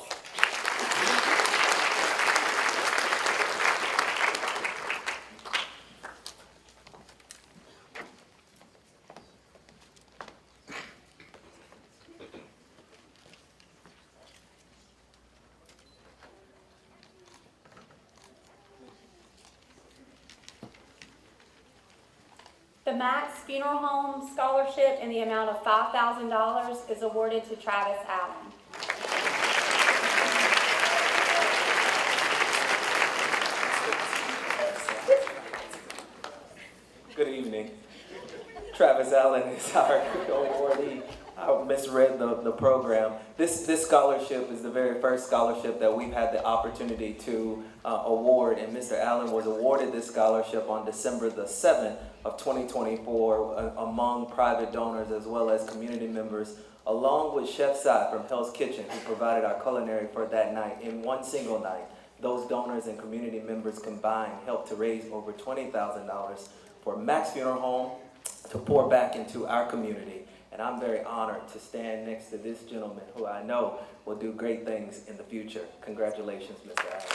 Speaker 1: The Max Funeral Home Scholarship in the amount of $5,000 is awarded to Travis Allen.
Speaker 7: Good evening. Travis Allen is our awardee. I misread the program. This scholarship is the very first scholarship that we've had the opportunity to award, and Mr. Allen was awarded this scholarship on December the 7th of 2024 among private donors as well as community members, along with Chef Sai from Hell's Kitchen, who provided our culinary for that night. In one single night, those donors and community members combined helped to raise over $20,000 for Max Funeral Home to pour back into our community and I'm very honored to stand next to this gentleman who I know will do great things in the future. Congratulations, Mr. Allen.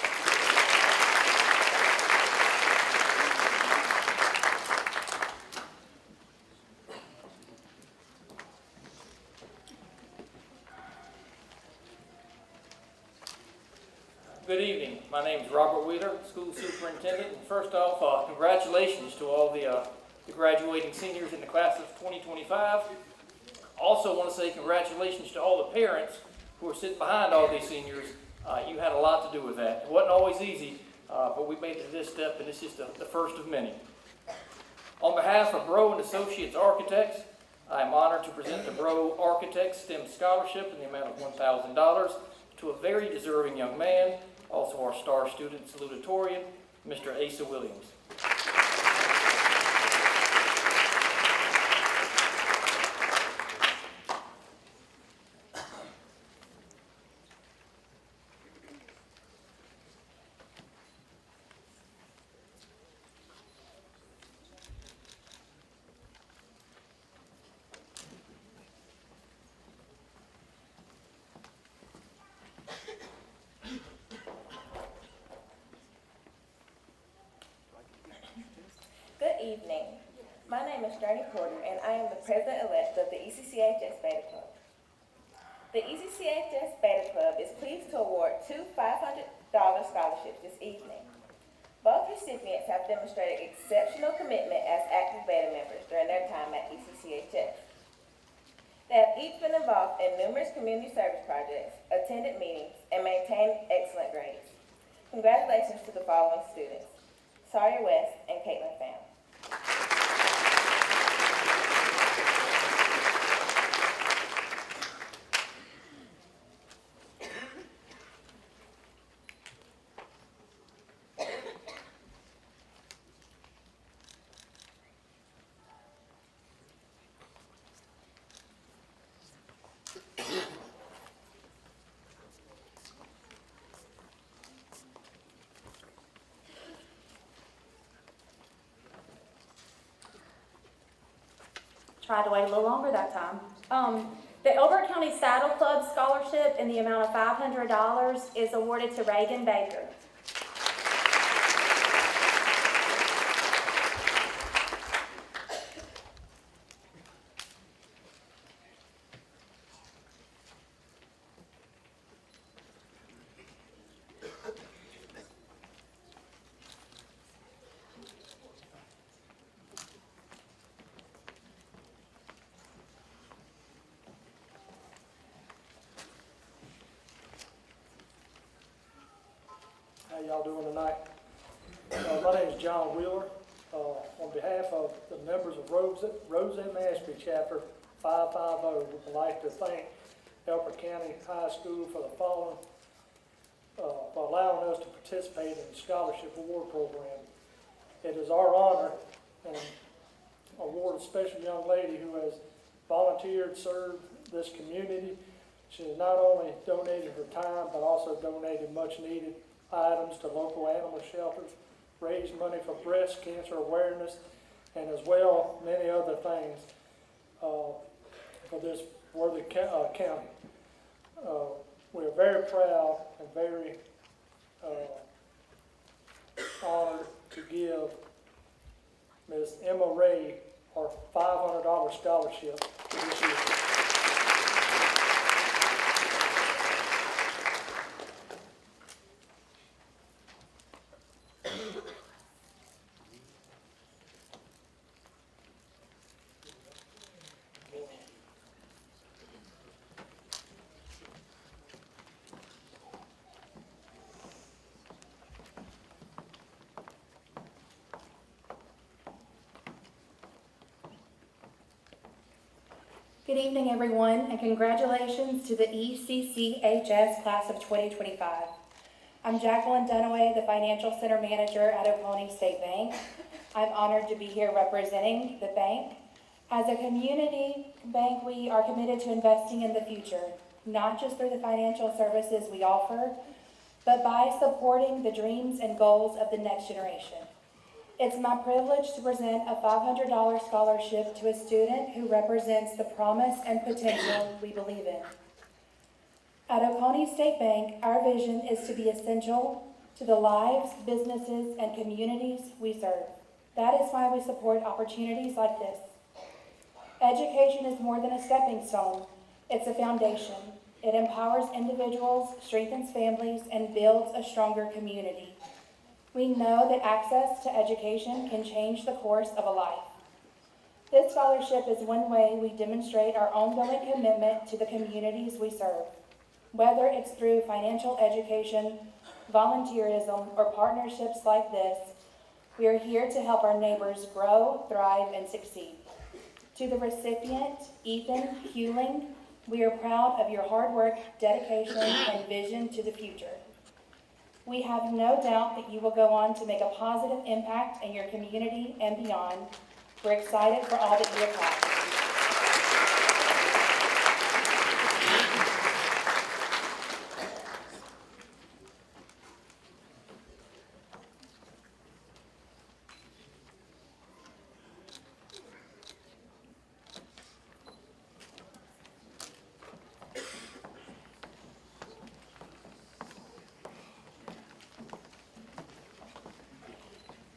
Speaker 4: Good evening. My name is Robert Wheeler, school superintendent. And first off, congratulations to all the graduating seniors in the class of 2025. Also want to say congratulations to all the parents who are sitting behind all these seniors. You had a lot to do with that. It wasn't always easy, but we made it to this step, and it's just the first of many. On behalf of Bro and Associates Architects, I am honored to present the Bro Architects STEM Scholarship in the amount of $1,000 to a very deserving young man, also our star student salutatorian, Mr. Asa Williams.
Speaker 8: Good evening. My name is Journey Porter, and I am the president-elect of the ECCHS Beta Club. The ECCHS Beta Club is pleased to award two $500 scholarships this evening. Both recipients have demonstrated exceptional commitment as active Beta members during their time at ECCHS. They have each been involved in numerous community service projects, attended meetings, and maintained excellent grades. Congratulations to the following students: Sawyer West and Caitlin Pham.
Speaker 1: Tried to wait a little longer that time. The Elbert County Saddle Club Scholarship in the amount of $500 is awarded to Reagan Baker.
Speaker 4: How y'all doing tonight? My name is John Wheeler. On behalf of the members of Rose M. Ashby Chapter 550, we would like to thank Elbert County High School for the following, for allowing us to participate in the scholarship award program. It is our honor and award a special young lady who has volunteered, served this community. She has not only donated her time, but also donated much needed items to local animal shelters, raised money for breast cancer awareness, and as well many other things for this worthy county. We are very proud and very honored to give Ms. Emma Ray our $500 scholarship this year.
Speaker 1: Good evening, everyone, and congratulations to the ECCHS class of 2025. I'm Jacqueline Dunaway, the Financial Center Manager at Oconee State Bank. I'm honored to be here representing the bank. As a community bank, we are committed to investing in the future, not just through the financial services we offer, but by supporting the dreams and goals of the next generation. It's my privilege to present a $500 scholarship to a student who represents the promise and potential we believe in. At Oconee State Bank, our vision is to be essential to the lives, businesses, and communities we serve. That is why we support opportunities like this. Education is more than a stepping stone. It's a foundation. It empowers individuals, strengthens families, and builds a stronger community. We know that access to education can change the course of a life. This scholarship is one way we demonstrate our ongoing commitment to the communities we serve. Whether it's through financial education, volunteerism, or partnerships like this, we are here to help our neighbors grow, thrive, and succeed. To the recipient, Ethan Hewling, we are proud of your hard work, dedication, and vision to the future. We have no doubt that you will go on to make a positive impact in your community and beyond. We're excited for all that you accomplish.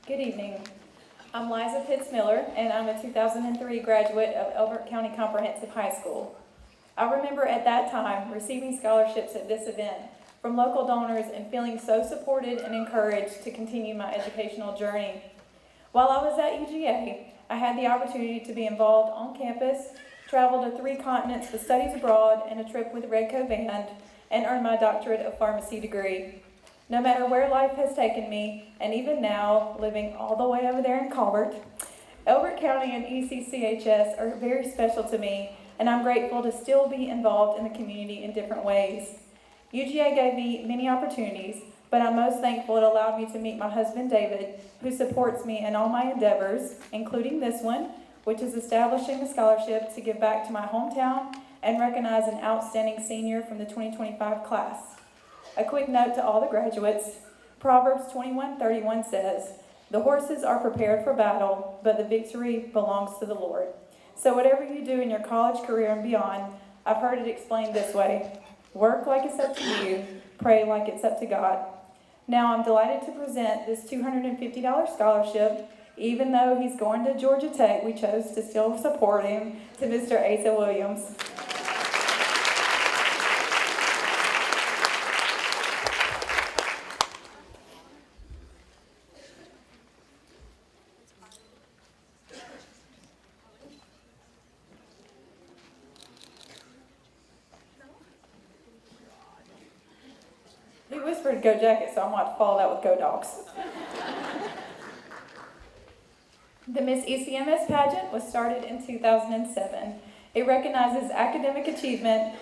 Speaker 9: Good evening. I'm Liza Pitts-Miller, and I'm a 2003 graduate of Elbert County Comprehensive High School. I remember at that time receiving scholarships at this event from local donors and feeling so supported and encouraged to continue my educational journey. While I was at UGA, I had the opportunity to be involved on campus, travel to 3 continents for studies abroad and a trip with the Red Coat Band, and earn my doctorate of pharmacy degree. No matter where life has taken me, and even now, living all the way over there in Colbert, Elbert County and ECCHS are very special to me, and I'm grateful to still be involved in the community in different ways. UGA gave me many opportunities, but I'm most thankful it allowed me to meet my husband David, who supports me in all my endeavors, including this one, which is establishing a scholarship to give back to my hometown and recognize an outstanding senior from the 2025 class. A quick note to all the graduates, Proverbs 21:31 says, "The horses are prepared for battle, but the victory belongs to the Lord." So whatever you do in your college career and beyond, I've heard it explained this way: work like it's up to you, pray like it's up to God. Now I'm delighted to present this $250 scholarship. Even though he's going to Georgia Tech, we chose to still support him, to Mr. Asa Williams. He whispered "Go Jackets," so I'm going to follow that with "Go Dogs." The Miss ECMS pageant was started in 2007. It recognizes academic achievement,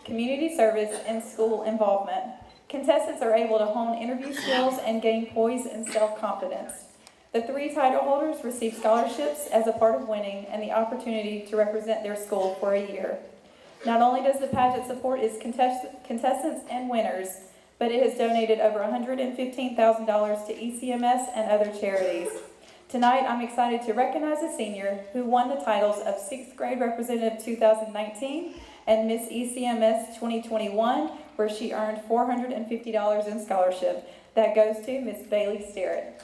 Speaker 9: community service, and school involvement. Contestants are able to hone interview skills and gain poise and self-confidence. The 3 title holders receive scholarships as a part of winning and the opportunity to represent their school for a year. Not only does the pageant support its contestants and winners, but it has donated over $115,000 to ECMS and other charities. Tonight, I'm excited to recognize a senior who won the titles of 6th grade representative 2019 and Miss ECMS 2021, where she earned $450 in scholarship. That goes to Miss Bailey Sterrett.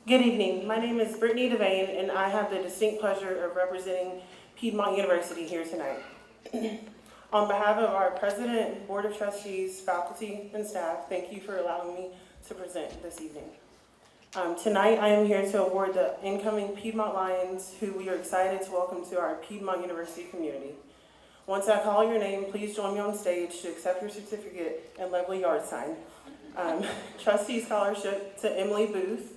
Speaker 10: Good evening. My name is Brittany Devane, and I have the distinct pleasure of representing Piedmont University here tonight. On behalf of our President, Board of Trustees, faculty, and staff, thank you for allowing me to present this evening. Tonight, I am here to award the incoming Piedmont Lions, who we are excited to welcome to our Piedmont University community. Once I call your name, please join me on stage to accept your certificate and lovely yard sign. Trustee scholarship to Emily Booth.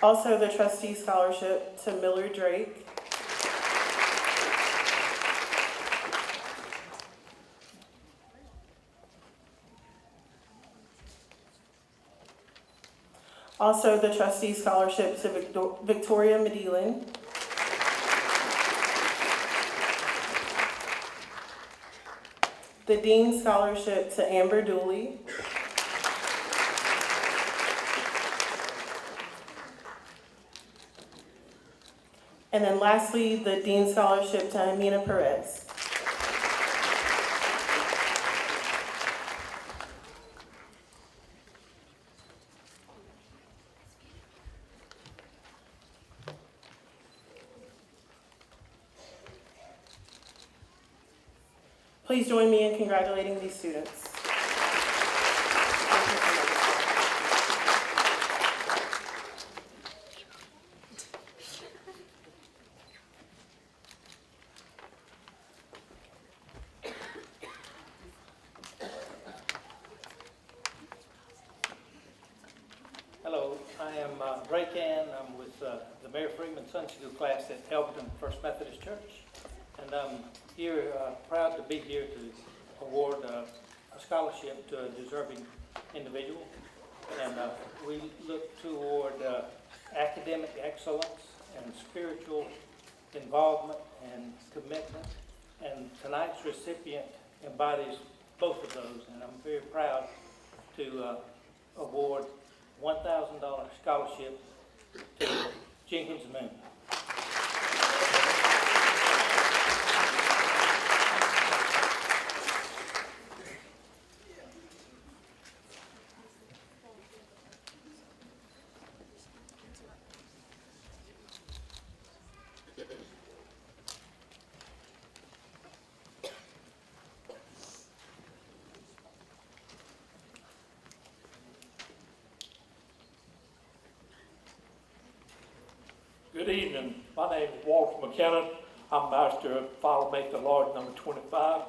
Speaker 10: Also the trustee scholarship to Miller Drake. Also the trustee scholarship to Victoria Medellin. The dean scholarship to Amber Dooley. And then lastly, the dean scholarship to Amina Perez. Please join me in congratulating these students.
Speaker 4: Hello, I am Ray Can. I'm with the Mayor Freeman Sunday School class at Elberton First Methodist Church. And I'm here, proud to be here to award a scholarship to a deserving individual. And we look toward academic excellence and spiritual involvement and commitment. And tonight's recipient embodies both of those. And I'm very proud to award $1,000 scholarship to Jenkins Moon.
Speaker 11: Good evening. My name is Walter McKenna. I'm Master of Follow Make the Lord number 25,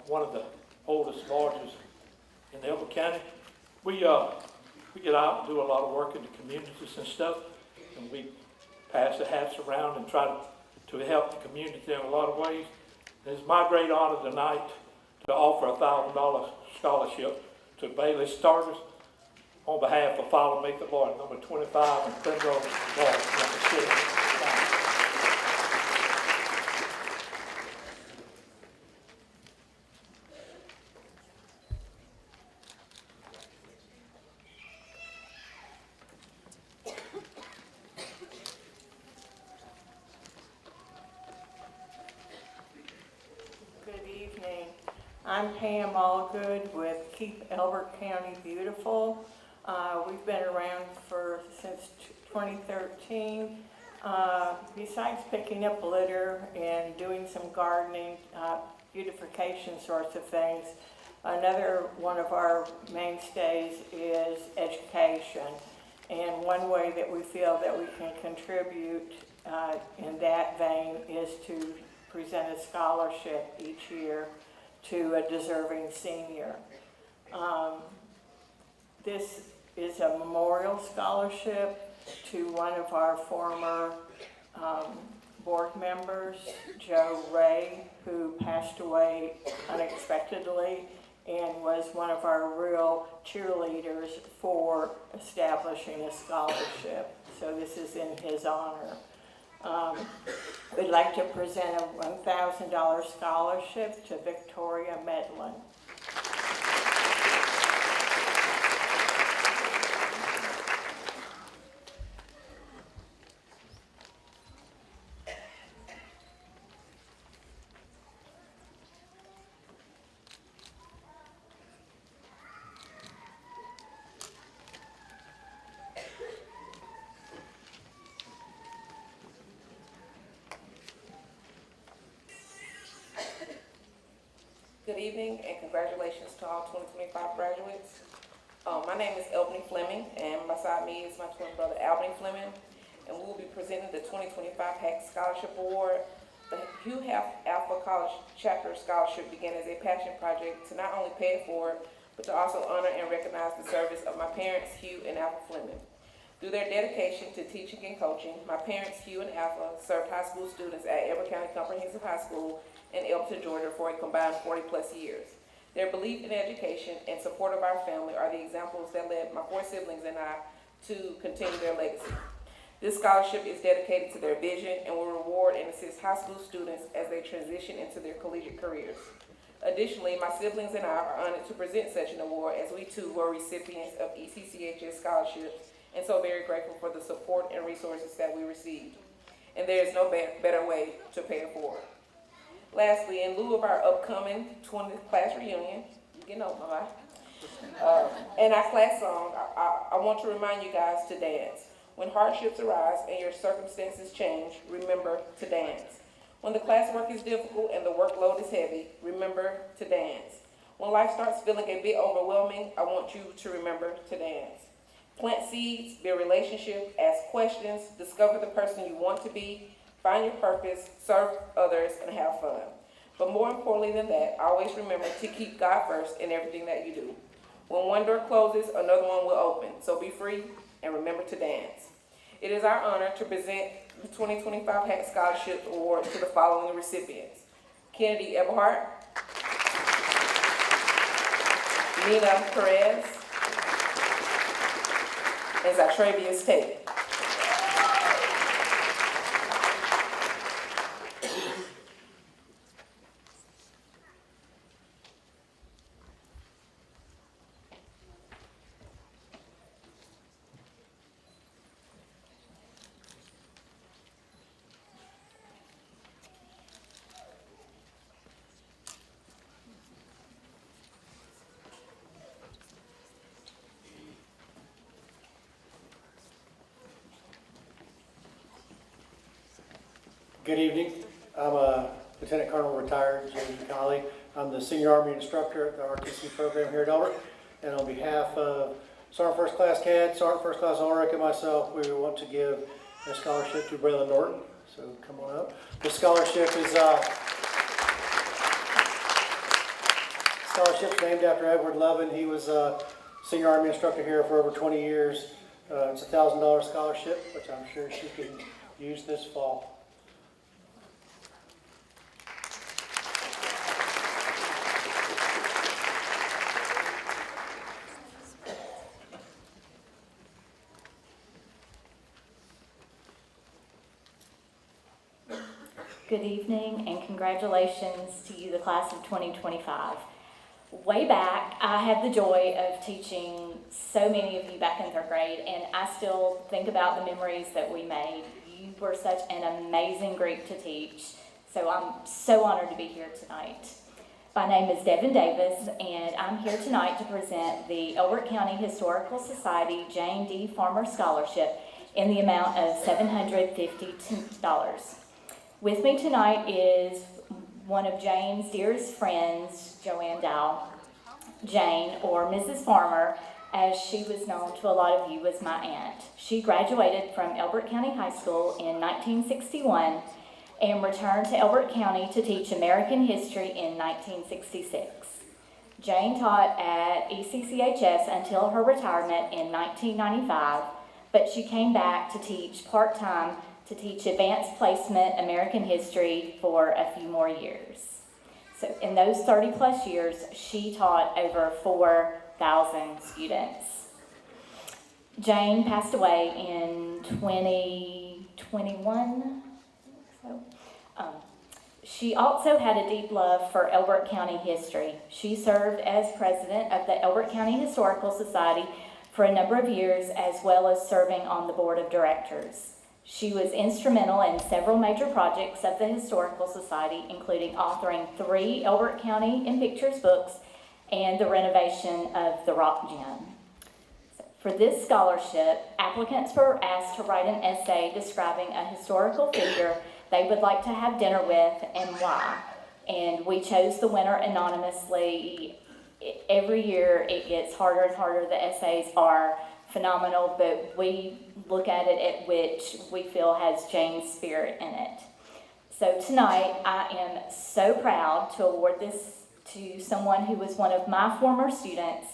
Speaker 11: one of the oldest lodges in Elbert County. We get out and do a lot of work in the communities and stuff, and we pass the hats around and try to help the community in a lot of ways. And it's my great honor tonight to offer a $1,000 scholarship to Bailey starters on behalf of Follow Make the Lord number 25 and Primrose Lodge number 6.
Speaker 5: Good evening. I'm Pam Allgood with Keep Elbert County Beautiful. We've been around since 2013. Besides picking up litter and doing some gardening, beautification sorts of things, another one of our mainstays is education. And one way that we feel that we can contribute in that vein is to present a scholarship each year to a deserving senior. This is a memorial scholarship to one of our former board members, Joe Ray, who passed away unexpectedly and was one of our real cheerleaders for establishing a scholarship. So this is in his honor. We'd like to present a $1,000 scholarship to Victoria Medellin.
Speaker 12: Good evening and congratulations to all 2025 graduates. My name is Albany Fleming and beside me is my twin brother Albany Fleming, and we will be presenting the 2025 Hack Scholarship Award. The Hugh Alpha College Chapter Scholarship began as a passion project to not only pay it forward, but to also honor and recognize the service of my parents, Hugh and Alpha Fleming. Through their dedication to teaching and coaching, my parents, Hugh and Alpha, served high school students at Elbert County Comprehensive High School in Elberton, Georgia for a combined 40-plus years. Their belief in education and support of our family are the examples that led my 4 siblings and I to continue their legacy. This scholarship is dedicated to their vision and will reward and assist high school students as they transition into their collegiate careers. Additionally, my siblings and I are honored to present such an award as we too were recipients of ECCHS scholarships and so very grateful for the support and resources that we received. And there is no better way to pay it forward. Lastly, in lieu of our upcoming 20th class reunion, you getting old, right? And our class song, I want to remind you guys to dance. When hardships arise and your circumstances change, remember to dance. When the classwork is difficult and the workload is heavy, remember to dance. When life starts feeling a bit overwhelming, I want you to remember to dance. Plant seeds, build relationships, ask questions, discover the person you want to be, find your purpose, serve others, and have fun. But more importantly than that, always remember to keep God first in everything that you do. When one door closes, another one will open. So be free and remember to dance. It is our honor to present the 2025 Hack Scholarship Award to the following recipients: Kennedy Eberhardt, Nina Perez, and Zatravius Tate.
Speaker 4: Good evening. I'm a Lieutenant Colonel retired J.D. Colley. I'm the Senior Army Instructor at the RTC program here at Elbert. And on behalf of Sergeant First Class CAD, Sergeant First Class Ulrich, and myself, we want to give a scholarship to Braylon Norton. So come on up. This scholarship is named after Edward Lovin. He was a Senior Army Instructor here for over 20 years. It's a $1,000 scholarship, which I'm sure she can use this fall.
Speaker 14: Good evening and congratulations to you, the class of 2025. Way back, I had the joy of teaching so many of you back in 3rd grade, and I still think about the memories that we made. You were such an amazing group to teach, so I'm so honored to be here tonight. My name is Devin Davis, and I'm here tonight to present the Elbert County Historical Society Jane D. Farmer Scholarship in the amount of $752. With me tonight is one of Jane's dearest friends, Joanne Dow. Jane, or Mrs. Farmer, as she was known to a lot of you, was my aunt. She graduated from Elbert County High School in 1961 and returned to Elbert County to teach American history in 1966. Jane taught at ECCHS until her retirement in 1995, but she came back to teach part-time to teach advanced placement American history for a few more years. So in those 30-plus years, she taught over 4,000 students. Jane passed away in 2021. She also had a deep love for Elbert County history. She served as president of the Elbert County Historical Society for a number of years, as well as serving on the board of directors. She was instrumental in several major projects of the Historical Society, including authoring 3 Elbert County in Pictures books and the renovation of the Rock Gym. For this scholarship, applicants were asked to write an essay describing a historical figure they would like to have dinner with and why. And we chose the winner anonymously. Every year it gets harder and harder. The essays are phenomenal, but we look at it at which we feel has Jane's spirit in it. So tonight, I am so proud to award this to someone who was one of my former students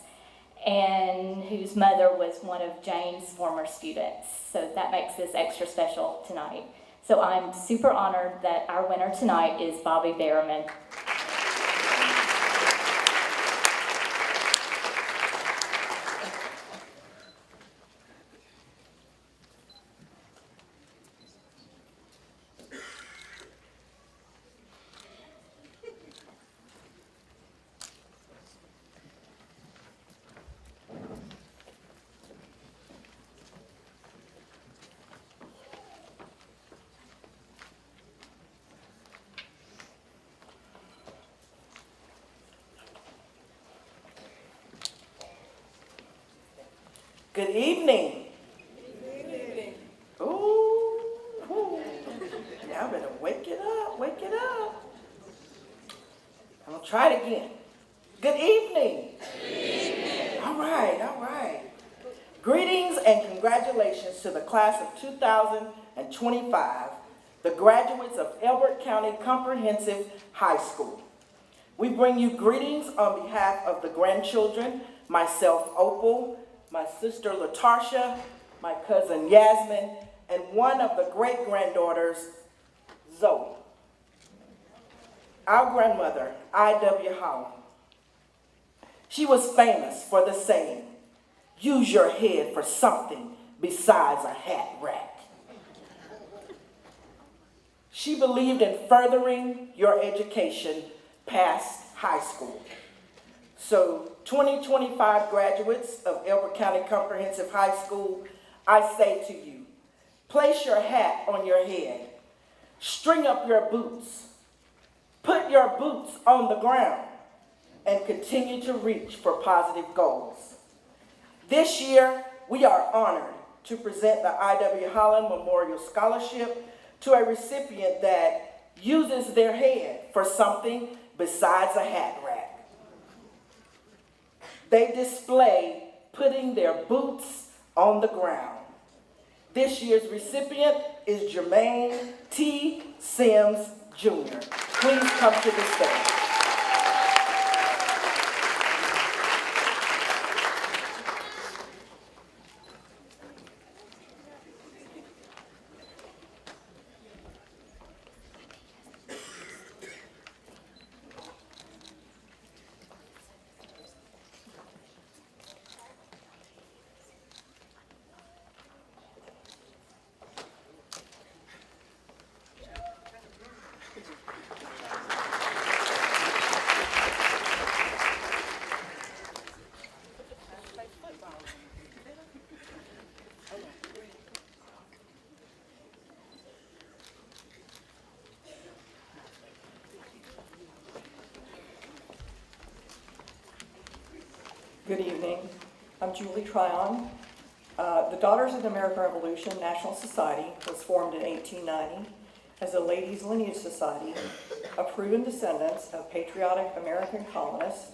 Speaker 14: and whose mother was one of Jane's former students. So that makes this extra special tonight. So I'm super honored that our winner tonight is Bobby Behrman.
Speaker 15: Good evening. Ooh, y'all better wake it up, wake it up. I'm gonna try it again. Good evening. Good evening. All right. Greetings and congratulations to the class of 2025, the graduates of Elbert County Comprehensive High School. We bring you greetings on behalf of the grandchildren, myself, Opal, my sister Latarsha, my cousin Yasmin, and one of the great-granddaughters, Zoe. Our grandmother, I.W. Holland. She was famous for the saying, "Use your head for something besides a hat rack." She believed in furthering your education past high school. So 2025 graduates of Elbert County Comprehensive High School, I say to you, place your hat on your head, string up your boots, put your boots on the ground, and continue to reach for positive goals. This year, we are honored to present the I.W. Holland Memorial Scholarship to a recipient that uses their head for something besides a hat rack. They display putting their boots on the ground. This year's recipient is Jermaine T. Sims, Jr. Please come to the stage.
Speaker 17: Good evening. I'm Julie Tryon. The Daughters of the American Revolution National Society was formed in 1890 as a ladies' lineage society of proven descendants of patriotic American colonists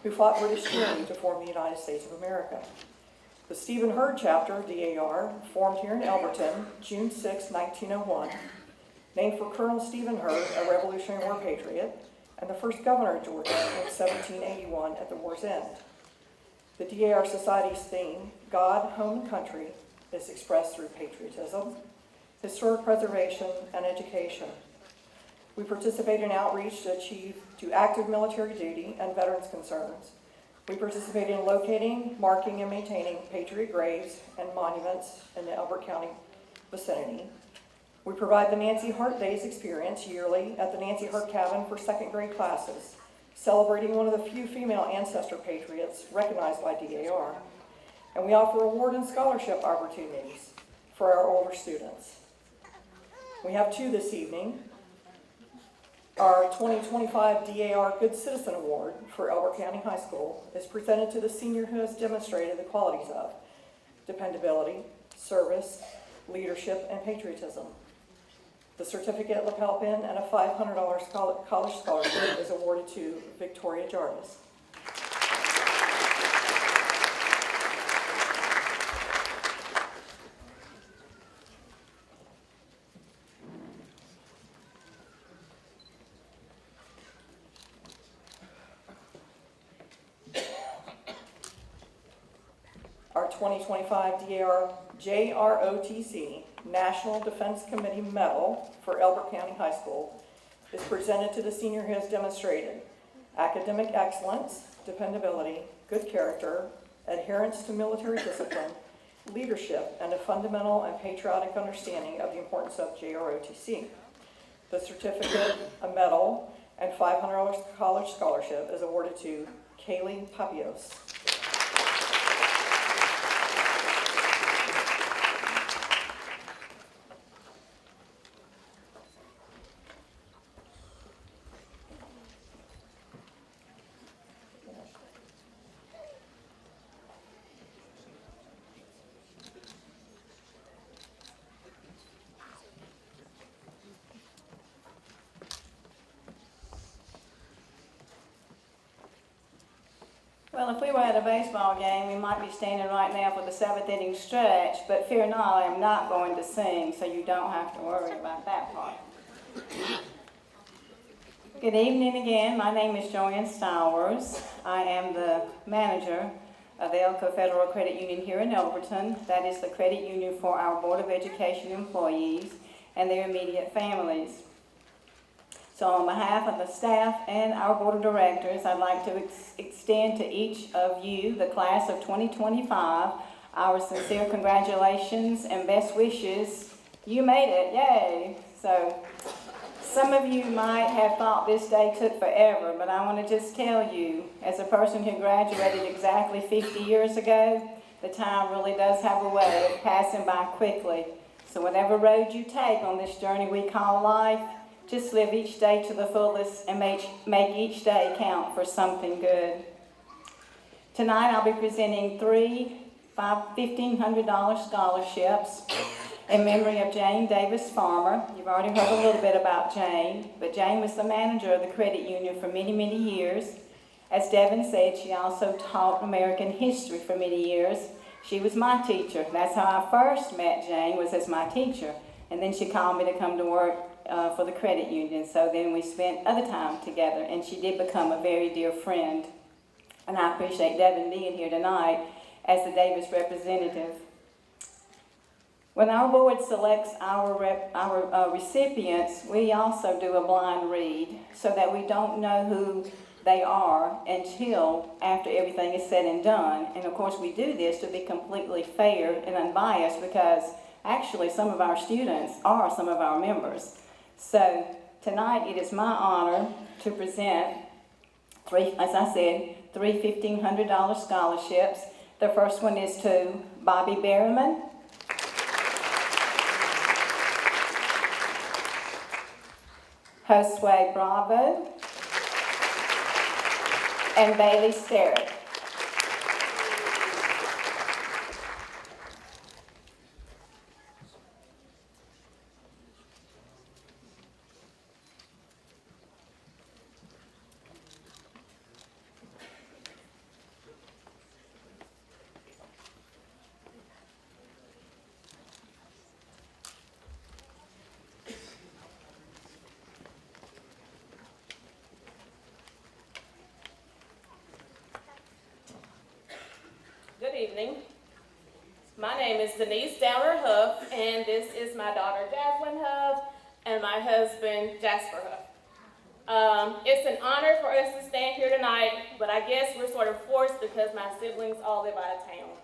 Speaker 17: who fought British tyranny to form the United States of America. The Stephen Hurd chapter, DAR, formed here in Elberton, June 6, 1901, named for Colonel Stephen Hurd, a Revolutionary War patriot, and the first governor of Georgia in 1781 at the war's end. The DAR Society's theme, God, Home, and Country, is expressed through patriotism, historic preservation, and education. We participate in outreach to active military duty and veterans concerns. We participate in locating, marking, and maintaining patriot graves and monuments in the Elbert County vicinity. We provide the Nancy Hart Days experience yearly at the Nancy Hart Cabin for second grade classes, celebrating one of the few female ancestor patriots recognized by DAR. And we offer award and scholarship opportunities for our older students. We have two this evening. Our 2025 DAR Good Citizen Award for Elbert County High School is presented to the senior who has demonstrated the qualities of dependability, service, leadership, and patriotism. The certificate, lapel pin, and a $500 college scholarship is awarded to Victoria Jarvis. 2025 JROTC National Defense Committee Medal for Elbert County High School is presented to the senior who has demonstrated academic excellence, dependability, good character, adherence to military discipline, leadership, and a fundamental and patriotic understanding of the importance of JROTC. The certificate, a medal, and $500 college scholarship is awarded to Kaylee Papios.
Speaker 13: Well, if we were at a baseball game, we might be standing right now for the 7th inning stretch, but fear not, I am not going to sing, so you don't have to worry about that part. Good evening again. My name is Joanne Stowers. I am the manager of the Elko Federal Credit Union here in Elberton. That is the credit union for our Board of Education employees and their immediate families. So on behalf of the staff and our board of directors, I'd like to extend to each of you, the class of 2025, our sincere congratulations and best wishes. You made it, yay! So some of you might have thought this day took forever, but I want to just tell you, as a person who graduated exactly 50 years ago, the time really does have a way of passing by quickly. So whatever road you take on this journey we call life, just live each day to the fullest and make each day count for something good. Tonight I'll be presenting 3 $1,500 scholarships in memory of Jane Davis Farmer. You've already heard a little bit about Jane, but Jane was the manager of the credit union for many, many years. As Devin said, she also taught American history for many years. She was my teacher. That's how I first met Jane, was as my teacher. And then she called me to come to work for the credit union. So then we spent other time together, and she did become a very dear friend. And I appreciate Devin being here tonight as the Davis representative. When our board selects our recipients, we also do a blind read so that we don't know who they are until after everything is said and done. And of course we do this to be completely fair and unbiased, because actually some of our students are some of our members. So tonight it is my honor to present three $1,500 scholarships. The first one is to Bobby Berriman, Josue Bravo, and Bailey Sterrett.
Speaker 18: Good evening. My name is Denise Downer Huff, and this is my daughter Jaslyn Huff and my husband Jasper Huff. It's an honor for us to stand here tonight, but I guess we're sort of forced because my siblings all live out of town.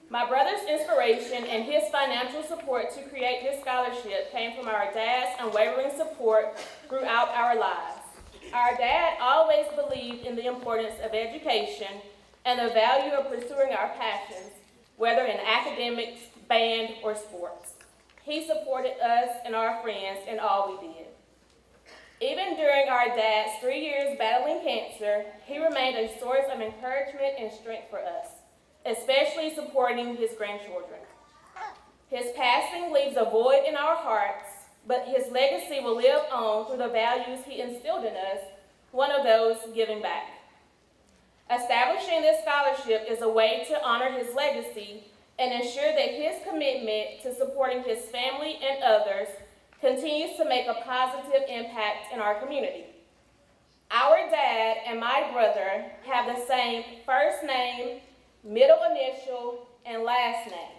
Speaker 18: My brother's inspiration and his financial support to create this scholarship came from our dad's unwavering support throughout our lives. Our dad always believed in the importance of education and the value of pursuing our passions, whether in academics, band, or sports. He supported us and our friends in all we did. Even during our dad's 3 years battling cancer, he remained a source of encouragement and strength for us, especially supporting his grandchildren. His passing leaves a void in our hearts, but his legacy will live on through the values he instilled in us, one of those giving back. Establishing this scholarship is a way to honor his legacy and ensure that his commitment to supporting his family and others continues to make a positive impact in our community. Our dad and my brother have the same first name, middle initial, and last name.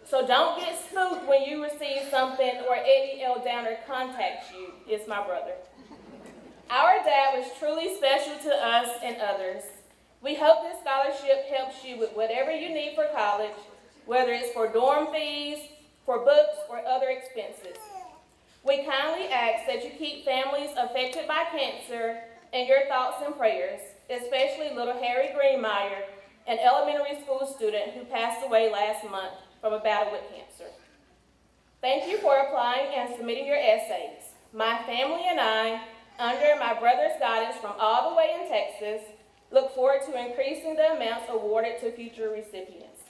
Speaker 18: So don't get spooked when you receive something or Eddie L. Downer contacts you. It's my brother. Our dad was truly special to us and others. We hope this scholarship helps you with whatever you need for college, whether it's for dorm fees, for books, or other expenses. We kindly ask that you keep families affected by cancer in your thoughts and prayers, especially little Harry Greenmeyer, an elementary school student who passed away last month from a battle with cancer. Thank you for applying and submitting your essays. My family and I, under my brother's guidance from all the way in Texas, look forward to increasing the amounts awarded to future recipients.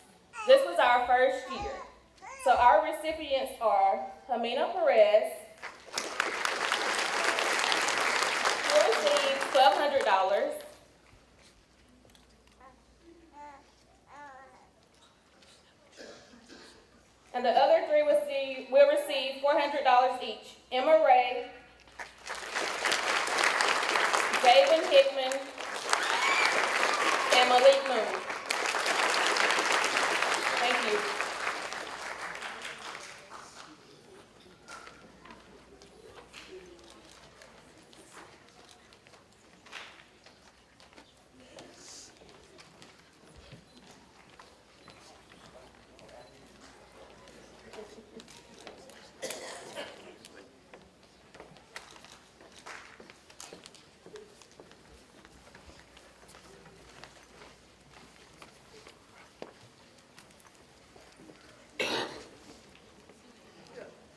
Speaker 18: This was our first year. So our recipients are Hamina Perez, who received $1,200. And the other three will receive $400 each. Emma Ray, Javen Hickman, and Malik Moon. Thank you.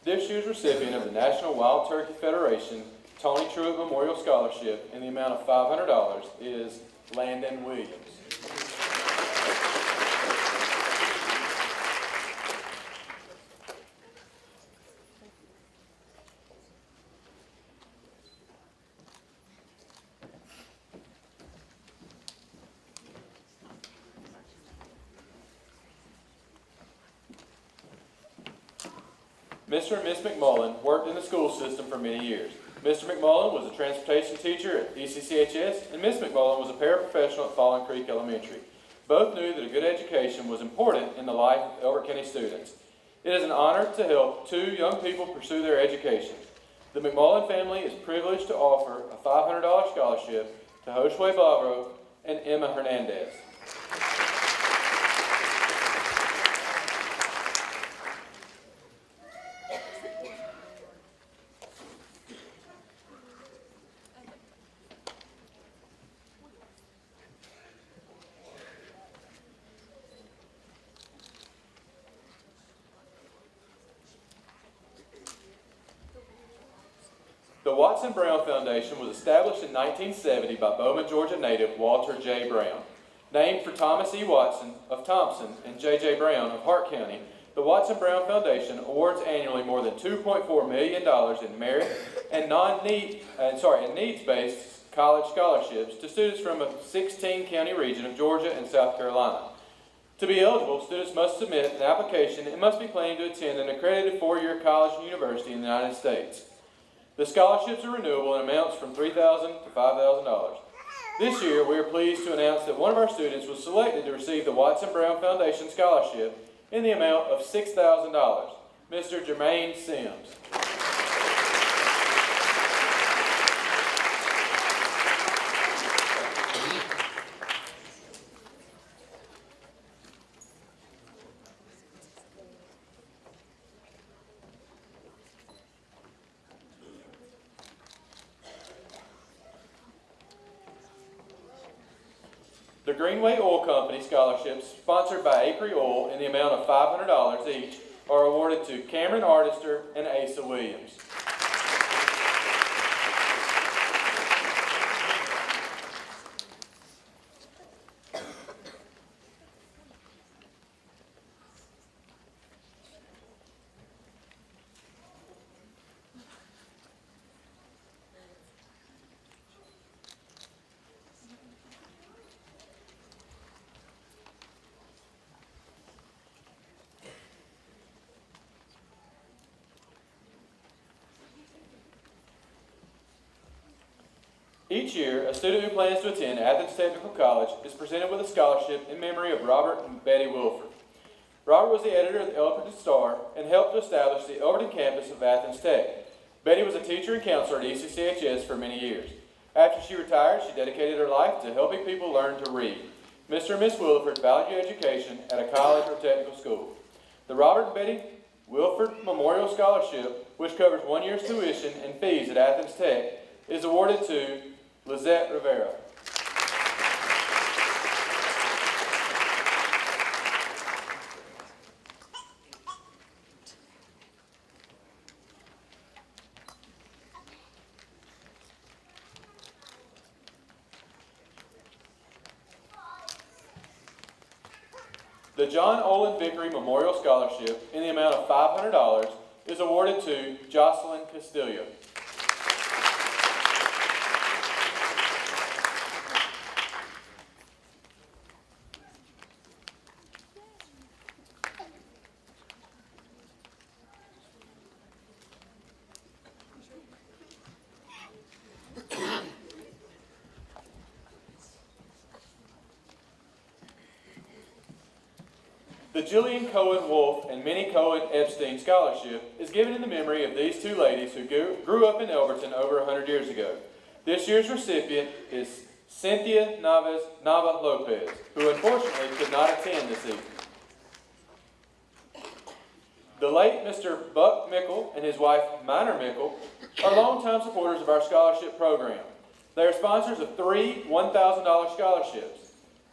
Speaker 19: This year's recipient of the National Wild Turkey Federation Tony Truitt Memorial Scholarship in the amount of $500 is Landon Williams. Mr. and Ms. McMullen worked in the school system for many years. Mr. McMullen was a transportation teacher at ECCHS, and Ms. McMullen was a paraprofessional at Fallen Creek Elementary. Both knew that a good education was important in the life of Elbert County students. It is an honor to help two young people pursue their education. The McMullen family is privileged to offer a $500 scholarship to Joshua Bavro and Emma Hernandez. The Watson Brown Foundation was established in 1970 by Bowman, Georgia native Walter J. Brown. Named for Thomas E. Watson of Thompson and J.J. Brown of Hart County, the Watson Brown Foundation awards annually more than $2.4 million in merit and needs-based college scholarships to students from a 16-county region of Georgia and South Carolina. To be eligible, students must submit an application and must be planning to attend an accredited four-year college or university in the United States. The scholarships are renewable and amounts from $3,000 to $5,000. This year, we are pleased to announce that one of our students was selected to receive the Watson Brown Foundation Scholarship in the amount of $6,000, Mr. Jermaine Sims. The Greenway Oil Company scholarships, sponsored by Acre Oil in the amount of $500 each, are awarded to Cameron Artister and Asa Williams. Each year, a student who plans to attend Athens Technical College is presented with a scholarship in memory of Robert and Betty Wilford. Robert was the editor of the Elberton Star and helped to establish the Elberton campus of Athens Tech. Betty was a teacher and counselor at ECCHS for many years. After she retired, she dedicated her life to helping people learn to read. Mr. and Miss Wilford value education at a college or technical school. The Robert and Betty Wilford Memorial Scholarship, which covers 1 year's tuition and fees at Athens Tech, is awarded to Lizette Rivera. The John Olin Vickery Memorial Scholarship in the amount of $500 is awarded to Jocelyn Castillo. The Jillian Cohen Wolf and Minnie Cohen Epstein Scholarship is given in the memory of these two ladies who grew up in Elberton over 100 years ago. This year's recipient is Cynthia Nava Lopez, who unfortunately could not attend this evening. The late Mr. Buck Mickle and his wife Minor Mickle are longtime supporters of our scholarship program. They are sponsors of 3 $1,000 scholarships.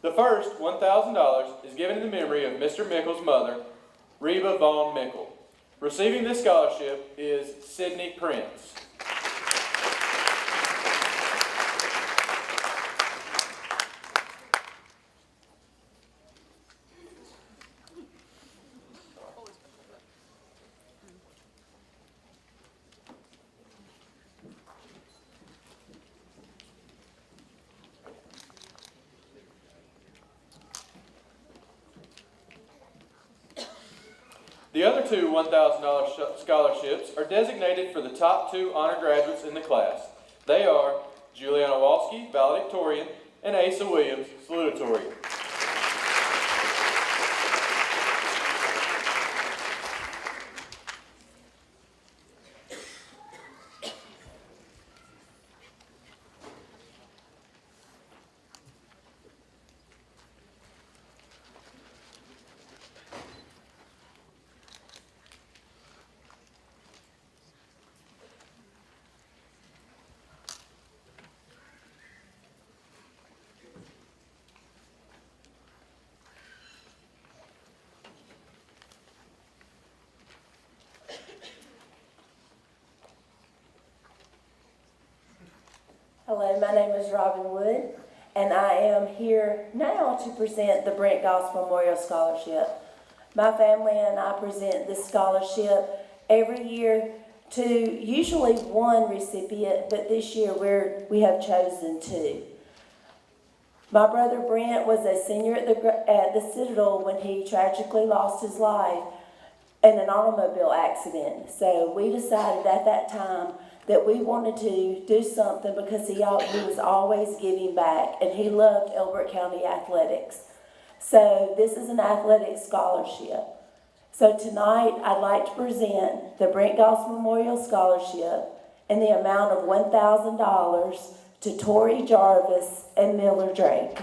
Speaker 19: The first, $1,000, is given in the memory of Mr. Mickle's mother, Reba Vaughn Mickle. Receiving this scholarship is Sydney Prince. The other 2 $1,000 scholarships are designated for the top 2 honor graduates in the class. They are Juliana Walski, valedictorian, and Asa Williams, salutatorian.
Speaker 3: Hello, my name is Robin Wood, and I am here now to present the Brent Goss Memorial Scholarship. My family and I present this scholarship every year to usually 1 recipient, but this year we have chosen 2. My brother Brent was a senior at the Citadel when he tragically lost his life in an automobile accident. So we decided at that time that we wanted to do something because he was always giving back, and he loved Elbert County athletics. So this is an athletic scholarship. So tonight I'd like to present the Brent Goss Memorial Scholarship in the amount of $1,000 to Tori Jarvis and Miller Drake.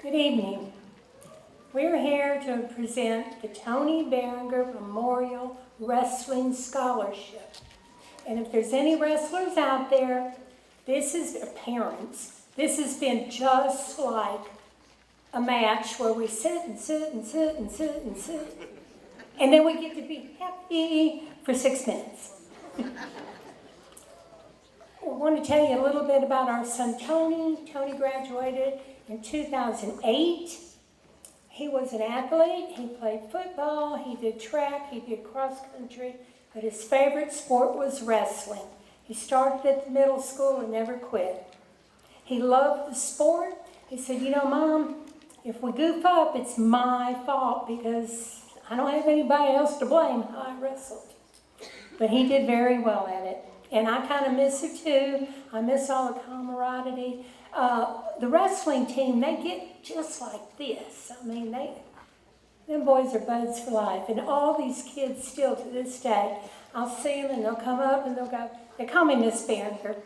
Speaker 2: Good evening. We're here to present the Tony Berenger Memorial Wrestling Scholarship. And if there's any wrestlers out there, this is their parents. This has been just like a match where we sit and sit and sit and sit and sit. And then we get to be happy for 6 minutes. I want to tell you a little bit about our son Tony. Tony graduated in 2008. He was an athlete. He played football, he did track, he did cross country, but his favorite sport was wrestling. He started at the middle school and never quit. He loved the sport. He said, you know, Mom, if we goof up, it's my fault because I don't have anybody else to blame how I wrestled. But he did very well at it. And I kind of miss it too. I miss all the camaraderie. The wrestling team, they get just like this. I mean, them boys are buds for life. And all these kids still to this day, I'll see them and they'll come up and they'll go, they call me Miss Banker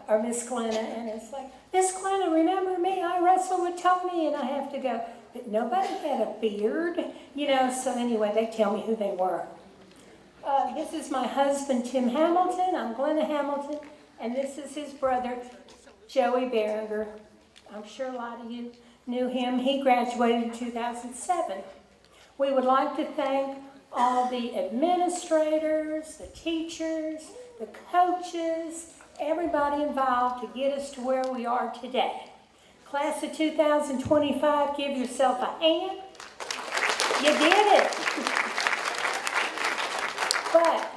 Speaker 2: or Miss Glenna. And it's like, Miss Glenna, remember me? I wrestled with Tony. And I have to go, but nobody had a beard, you know. So anyway, they tell me who they were. This is my husband, Tim Hamilton. I'm Glenna Hamilton. And this is his brother, Joey Berenger. I'm sure a lot of you knew him. He graduated in 2007. We would like to thank all the administrators, the teachers, the coaches, everybody involved to get us to where we are today. Class of 2025, give yourself a hand. You did it. But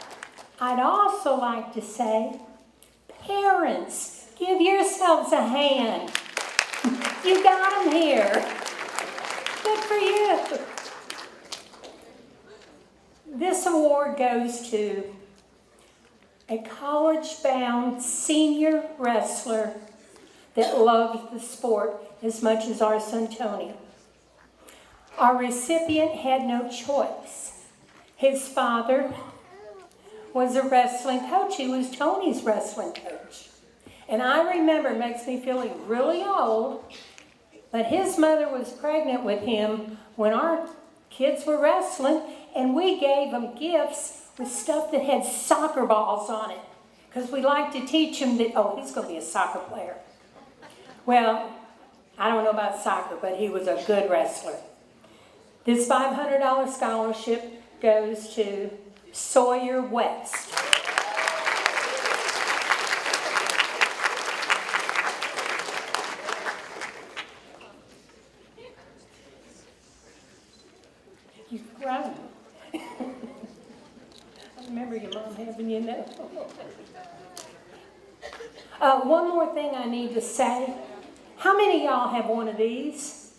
Speaker 2: I'd also like to say, parents, give yourselves a hand. You got them here. Good for you. This award goes to a college-bound senior wrestler that loved the sport as much as our son Tony. Our recipient had no choice. His father was a wrestling coach. He was Tony's wrestling coach. And I remember, it makes me feel really old, but his mother was pregnant with him when our kids were wrestling, and we gave them gifts with stuff that had soccer balls on it, because we like to teach him that, oh, he's going to be a soccer player. Well, I don't know about soccer, but he was a good wrestler. This $500 scholarship goes to Sawyer West. You've grown. I remember your mom having you know. One more thing I need to say. How many of y'all have one of these?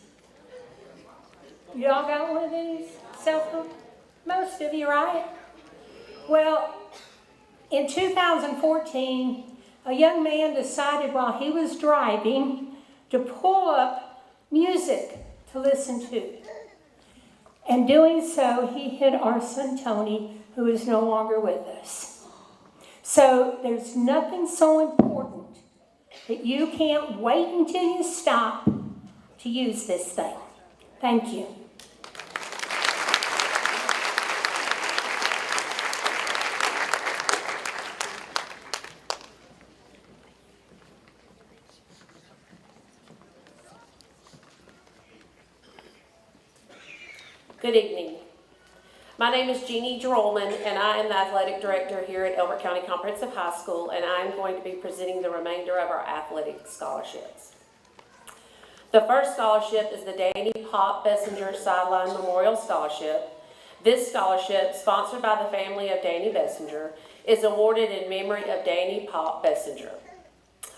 Speaker 2: Y'all got one of these? Cell phone? Most of you, right? Well, in 2014, a young man decided while he was driving to pull up music to listen to. And doing so, he hit our son Tony, who is no longer with us. So there's nothing so important that you can't wait until you stop to use this thing. Thank you.
Speaker 20: Good evening. My name is Jeannie Drollman, and I am the athletic director here at Elbert County Comprehensive High School, and I'm going to be presenting the remainder of our athletic scholarships. The first scholarship is the Danny Pop Bessinger Sideline Memorial Scholarship. This scholarship, sponsored by the family of Danny Bessinger, is awarded in memory of Danny Pop Bessinger.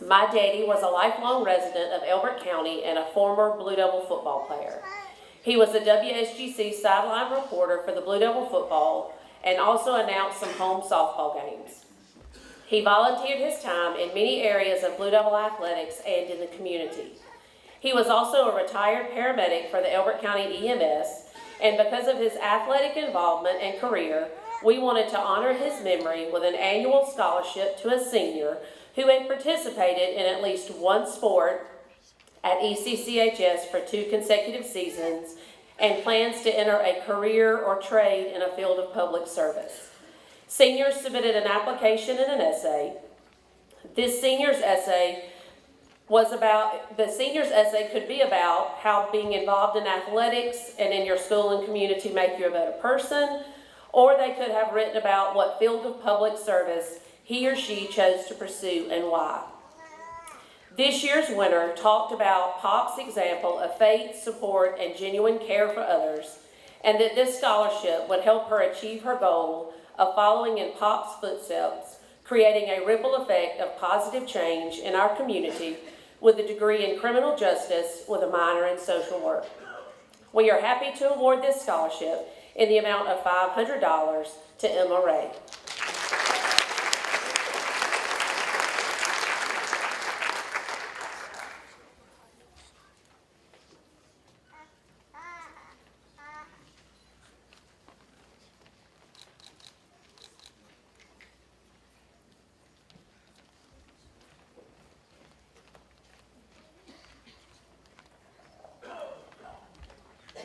Speaker 20: My daddy was a lifelong resident of Elbert County and a former Blue Devil football player. He was the WSGC sideline reporter for the Blue Devil football and also announced some home softball games. He volunteered his time in many areas of Blue Devil athletics and in the community. He was also a retired paramedic for the Elbert County EMS, and because of his athletic involvement and career, we wanted to honor his memory with an annual scholarship to a senior who had participated in at least one sport at ECCHS for 2 consecutive seasons and plans to enter a career or trade in a field of public service. Seniors submitted an application and an essay. This senior's essay was about, the senior's essay could be about how being involved in athletics and in your school and community make you a better person, or they could have written about what field of public service he or she chose to pursue and why. This year's winner talked about Pop's example of faith, support, and genuine care for others, and that this scholarship would help her achieve her goal of following in Pop's footsteps, creating a ripple effect of positive change in our community with a degree in criminal justice with a minor in social work. We are happy to award this scholarship in the amount of $500 to Emma Ray.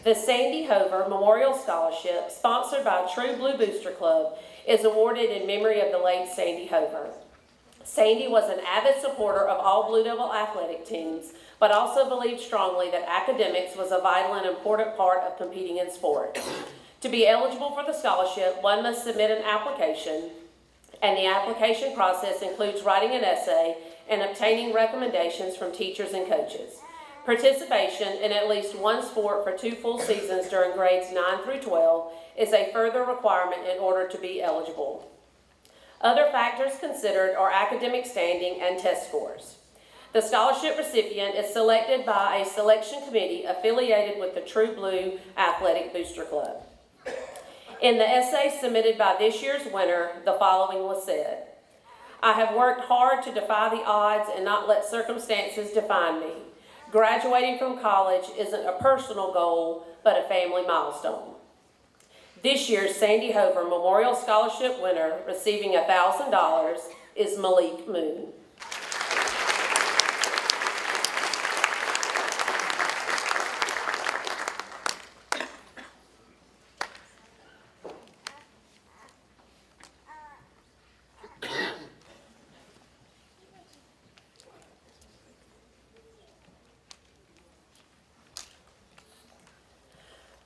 Speaker 20: The Sandy Hover Memorial Scholarship, sponsored by True Blue Booster Club, is awarded in memory of the late Sandy Hover. Sandy was an avid supporter of all Blue Devil athletic teams, but also believed strongly that academics was a vital and important part of competing in sports. To be eligible for the scholarship, one must submit an application, and the application process includes writing an essay and obtaining recommendations from teachers and coaches. Participation in at least one sport for 2 full seasons during grades 9 through 12 is a further requirement in order to be eligible. Other factors considered are academic standing and test scores. The scholarship recipient is selected by a selection committee affiliated with the True Blue Athletic Booster Club. In the essay submitted by this year's winner, the following was said: "I have worked hard to defy the odds and not let circumstances define me. Graduating from college isn't a personal goal, but a family milestone." This year's Sandy Hover Memorial Scholarship winner receiving $1,000 is Malik Moon.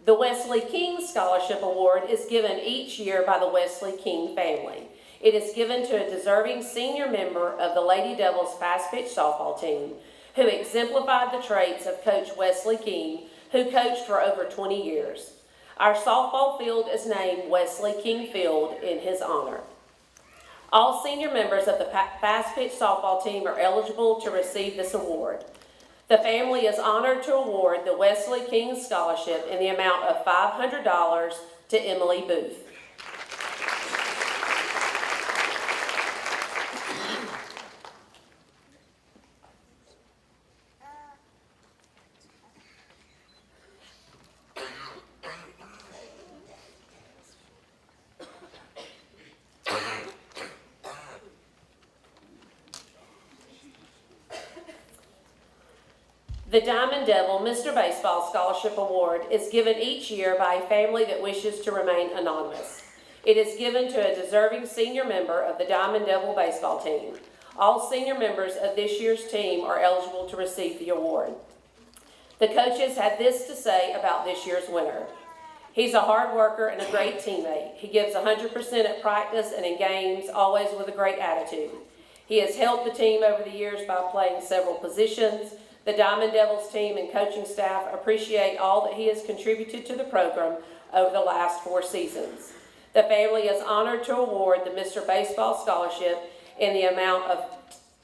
Speaker 20: The Wesley King Scholarship Award is given each year by the Wesley King family. It is given to a deserving senior member of the Lady Devils fast pitch softball team who exemplified the traits of Coach Wesley King, who coached for over 20 years. Our softball field is named Wesley King Field in his honor. All senior members of the fast pitch softball team are eligible to receive this award. The family is honored to award the Wesley King Scholarship in the amount of $500 to Emily Booth. The Diamond Devil Mr. Baseball Scholarship Award is given each year by a family that wishes to remain anonymous. It is given to a deserving senior member of the Diamond Devil baseball team. All senior members of this year's team are eligible to receive the award. The coaches had this to say about this year's winner: "He's a hard worker and a great teammate. He gives 100% at practice and in games, always with a great attitude. He has helped the team over the years by playing several positions. The Diamond Devils team and coaching staff appreciate all that he has contributed to the program over the last 4 seasons. The family is honored to award the Mr. Baseball Scholarship in the amount of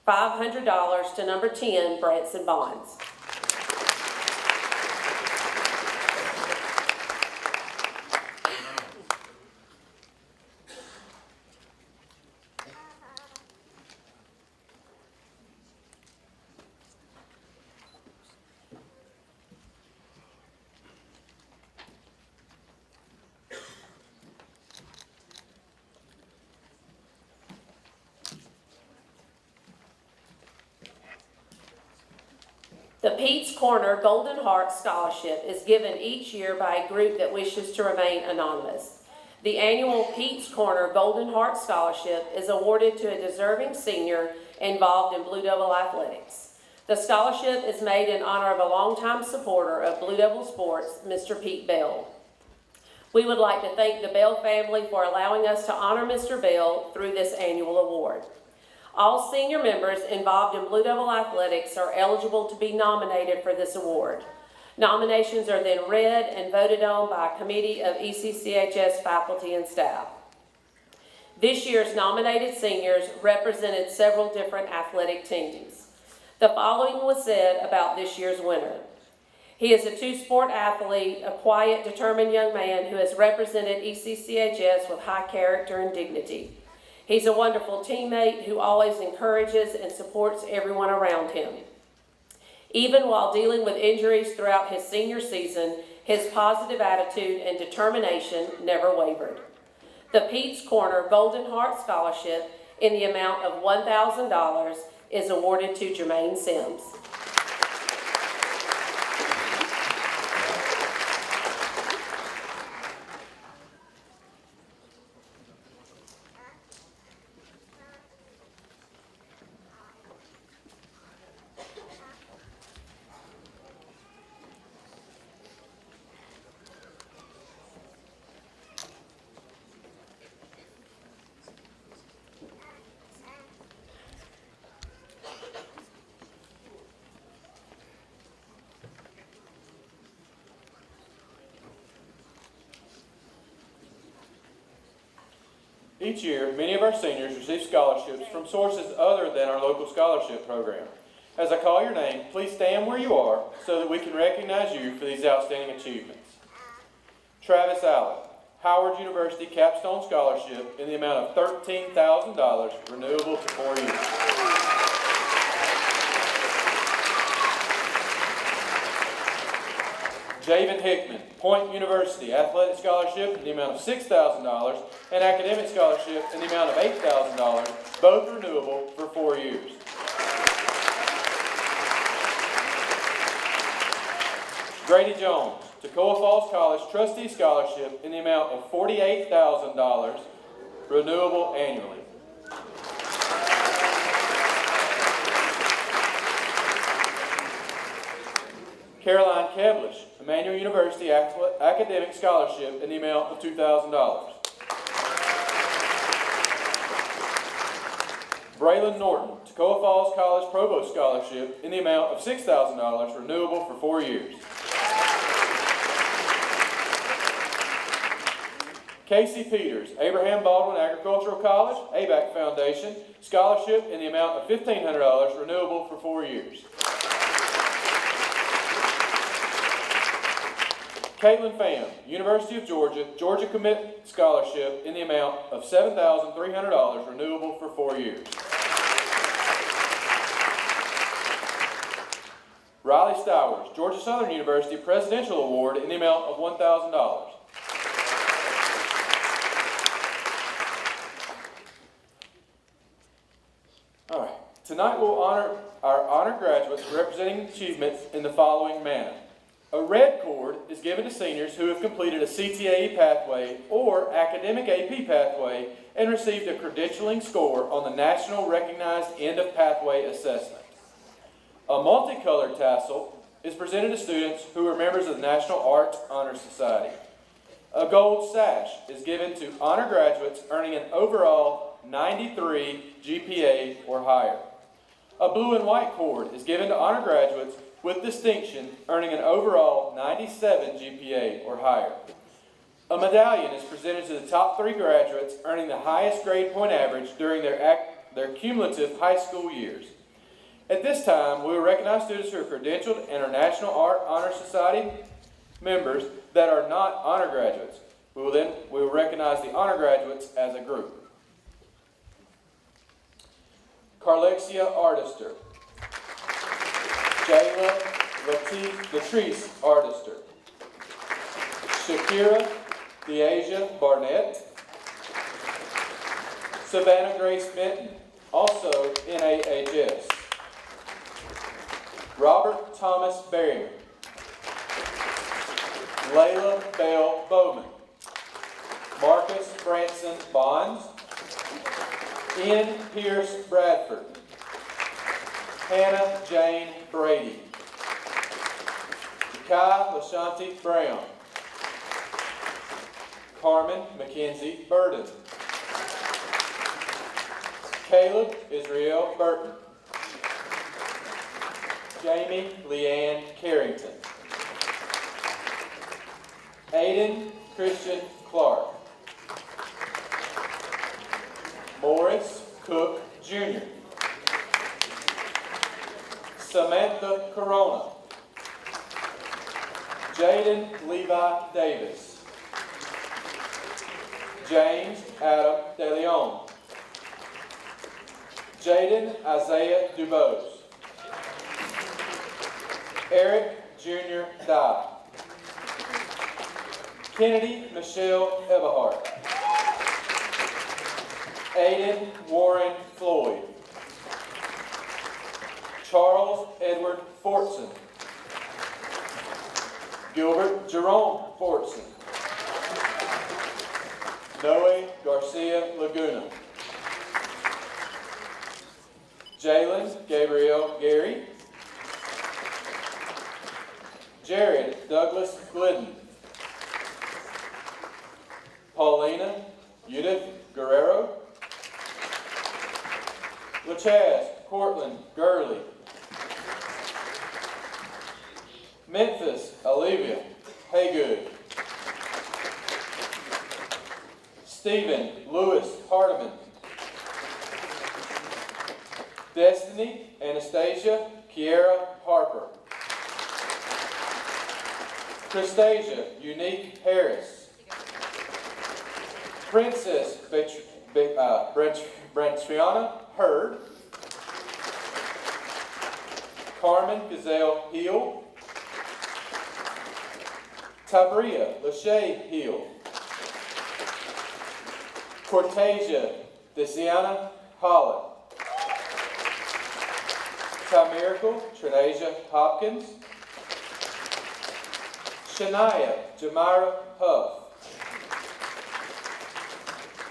Speaker 20: $500 to number 10, Branson Bonds." The Pete's Corner Golden Heart Scholarship is given each year by a group that wishes to remain anonymous. The annual Pete's Corner Golden Heart Scholarship is awarded to a deserving senior involved in Blue Devil athletics. The scholarship is made in honor of a longtime supporter of Blue Devil sports, Mr. Pete Bell. We would like to thank the Bell family for allowing us to honor Mr. Bell through this annual award. All senior members involved in Blue Devil athletics are eligible to be nominated for this award. Nominations are then read and voted on by a committee of ECCHS faculty and staff. This year's nominated seniors represented several different athletic teams. The following was said about this year's winner. He is a two-sport athlete, a quiet, determined young man who has represented ECCHS with high character and dignity. He's a wonderful teammate who always encourages and supports everyone around him. Even while dealing with injuries throughout his senior season, his positive attitude and determination never wavered. The Pete's Corner Golden Heart Scholarship in the amount of $1,000 is awarded to Jermaine Sims.
Speaker 19: Each year, many of our seniors receive scholarships from sources other than our local scholarship program. As I call your name, please stand where you are so that we can recognize you for these outstanding achievements. Travis Allen, Howard University Capstone Scholarship in the amount of $13,000, renewable to 4 years. Javen Hickman, Point University Athletic Scholarship in the amount of $6,000 and Academic Scholarship in the amount of $8,000, both renewable for 4 years. Grady Jones, Toccoa Falls College Trustee Scholarship in the amount of $48,000, renewable annually. Caroline Keblish, Emmanuel University Academic Scholarship in the amount of $2,000. Braylon Norton, Toccoa Falls College Provost Scholarship in the amount of $6,000, renewable for 4 years. Casey Peters, Abraham Baldwin Agricultural College, ABAC Foundation, Scholarship in the amount of $1,500, renewable for 4 years. Caitlin Pham, University of Georgia, Georgia Commit Scholarship in the amount of $7,300, renewable for 4 years. Riley Stowers, Georgia Southern University Presidential Award in the amount of $1,000. All right, tonight we'll honor our honor graduates representing achievements in the following manner. A red cord is given to seniors who have completed a CTAE pathway or academic AP pathway and received a credentialing score on the National Recognized End of Pathway Assessment. A multicolored tassel is presented to students who are members of the National Art Honor Society. A gold sash is given to honor graduates earning an overall 93 GPA or higher. A blue and white cord is given to honor graduates with distinction, earning an overall 97 GPA or higher. A medallion is presented to the top 3 graduates earning the highest grade point average during their cumulative high school years. At this time, we will recognize students who are credentialed and are National Art Honor Society members that are not honor graduates. We will recognize the honor graduates as a group. Carlexia Artister. Jayla Latrice Artister. Shakira Deasia Barnett. Savannah Grace Benton, also NAHS. Robert Thomas Berryman. Layla Bell Bowman. Marcus Branson Bonds. Ian Pierce Bradford. Hannah Jane Brady. Kai LaShanti Brown. Carmen Mackenzie Burden. Caleb Israel Burton. Jamie Leanne Carrington. Aiden Christian Clark. Morris Cook Jr. Samantha Corona. Jaden Levi Davis. James Adam De Leon. Jaden Isaiah Dubose. Eric Jr. Dye. Kennedy Michelle Eberhardt. Aiden Warren Floyd. Charles Edward Fortson. Gilbert Jerome Fortson. Noe Garcia Laguna. Jalen Gabriel Gary. Jared Douglas Glidden. Paulina Judith Guerrero. LaChaz Cortland Gurley. Memphis Olivia Haygood. Stephen Lewis Hardiman. Destiny Anastasia Kiera Harper. Christasia Unique Harris. Princess Brantriana Hurd. Carmen Gazelle Hill. Tabria Lachey Hill. Cortasia Desiana Holland. Tamiracle Trinasia Hopkins. Shania Jamira Huff.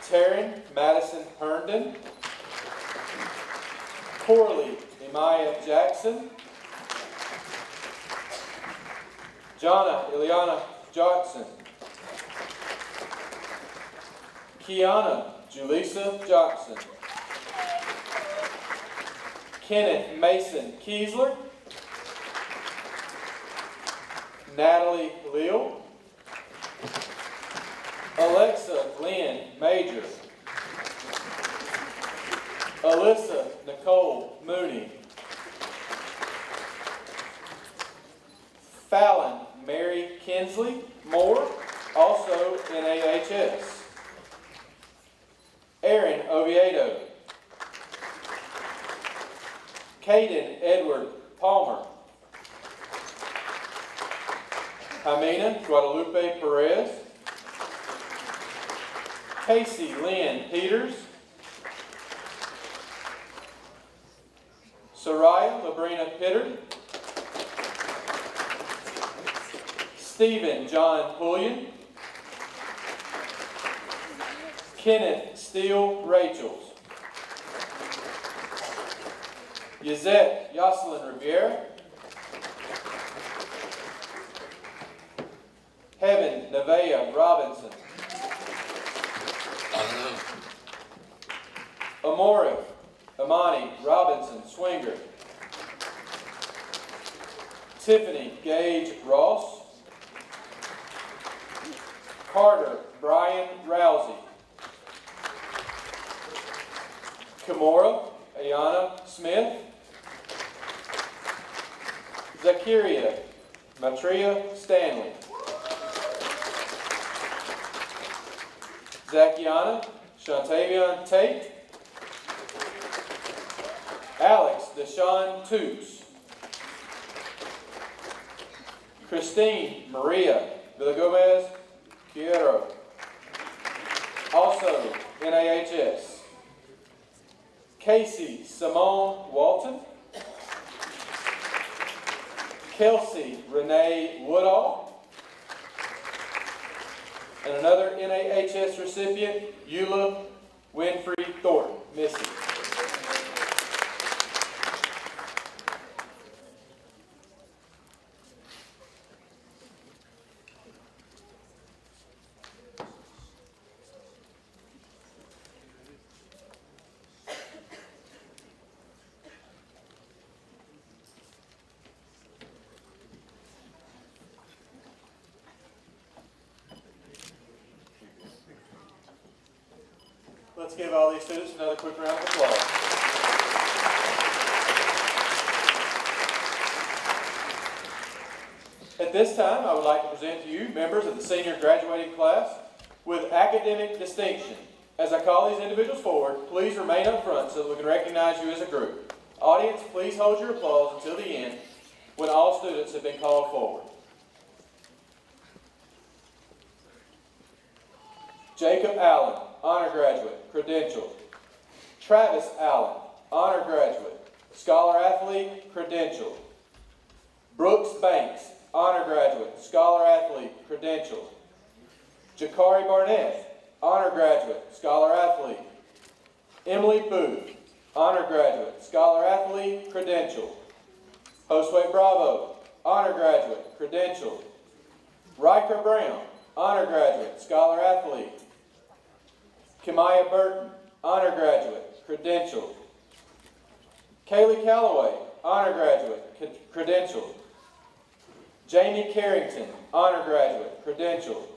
Speaker 19: Taryn Madison Herndon. Corley Emaya Jackson. Jonna Ileana Johnson. Kiana Julissa Johnson. Kenneth Mason Kiesler. Natalie Leal. Alexa Lynn Major. Alyssa Nicole Mooney. Fallon Mary Kinsley Moore, also NAHS. Aaron Oviedo. Caden Edward Palmer. Jamina Guadalupe Perez. Casey Lynn Peters. Soraya Labrina Pitter. Stephen John Pullion. Kenneth Steele Rachels. Yazette Yoselin Riviera. Heaven Nevaeh Robinson. Amora Amani Robinson Swinger. Tiffany Gage Ross. Carter Brian Rousey. Kimora Ayana Smith. Zakiria Matria Stanley. Zakiana Shantavion Tate. Alex Deshawn Toots. Christine Maria Villagomez Quiero. Also NAHS. Casey Simone Walton. Kelsey Renee Woodall. And another NAHS recipient, Eula Winfrey Thornton, Missy. Let's give all these students another quick round of applause. At this time, I would like to present to you members of the senior graduating class with academic distinction. As I call these individuals forward, please remain up front so that we can recognize you as a group. Audience, please hold your applause until the end when all students have been called forward. Jacob Allen, honor graduate, credentialed. Travis Allen, honor graduate, scholar athlete, credentialed. Brooks Banks, honor graduate, scholar athlete, credentialed. Jakari Barnett, honor graduate, scholar athlete. Emily Booth, honor graduate, scholar athlete, credentialed. Josue Bravo, honor graduate, credentialed. Riker Brown, honor graduate, scholar athlete. Kimaya Burton, honor graduate, credentialed. Kaylee Calloway, honor graduate, credentialed. Jamie Carrington, honor graduate, credentialed.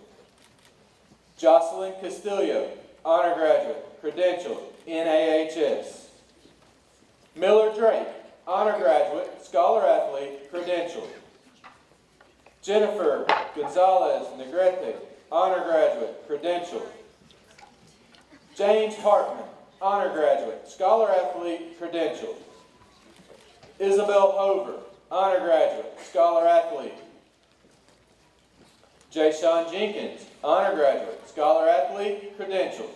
Speaker 19: Jocelyn Castillo, honor graduate, credentialed, NAHS. Miller Drake, honor graduate, scholar athlete, credentialed. Jennifer Gonzalez Negrete, honor graduate, credentialed. James Hartman, honor graduate, scholar athlete, credentialed. Isabel Hover, honor graduate, scholar athlete. Jayshawn Jenkins, honor graduate, scholar athlete, credentialed.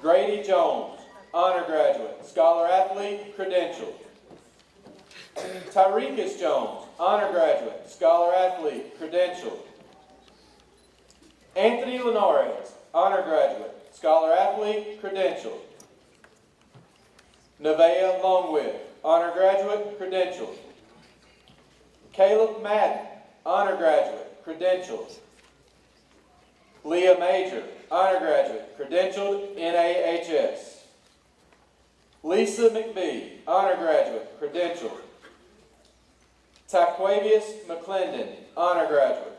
Speaker 19: Grady Jones, honor graduate, scholar athlete, credentialed. Tyrekus Jones, honor graduate, scholar athlete, credentialed. Anthony Linares, honor graduate, scholar athlete, credentialed. Nevaeh Longwith, honor graduate, credentialed. Caleb Madden, honor graduate, credentialed. Leah Major, honor graduate, credentialed, NAHS. Lisa McBee, honor graduate, credentialed. Taquavius McClendon, honor graduate.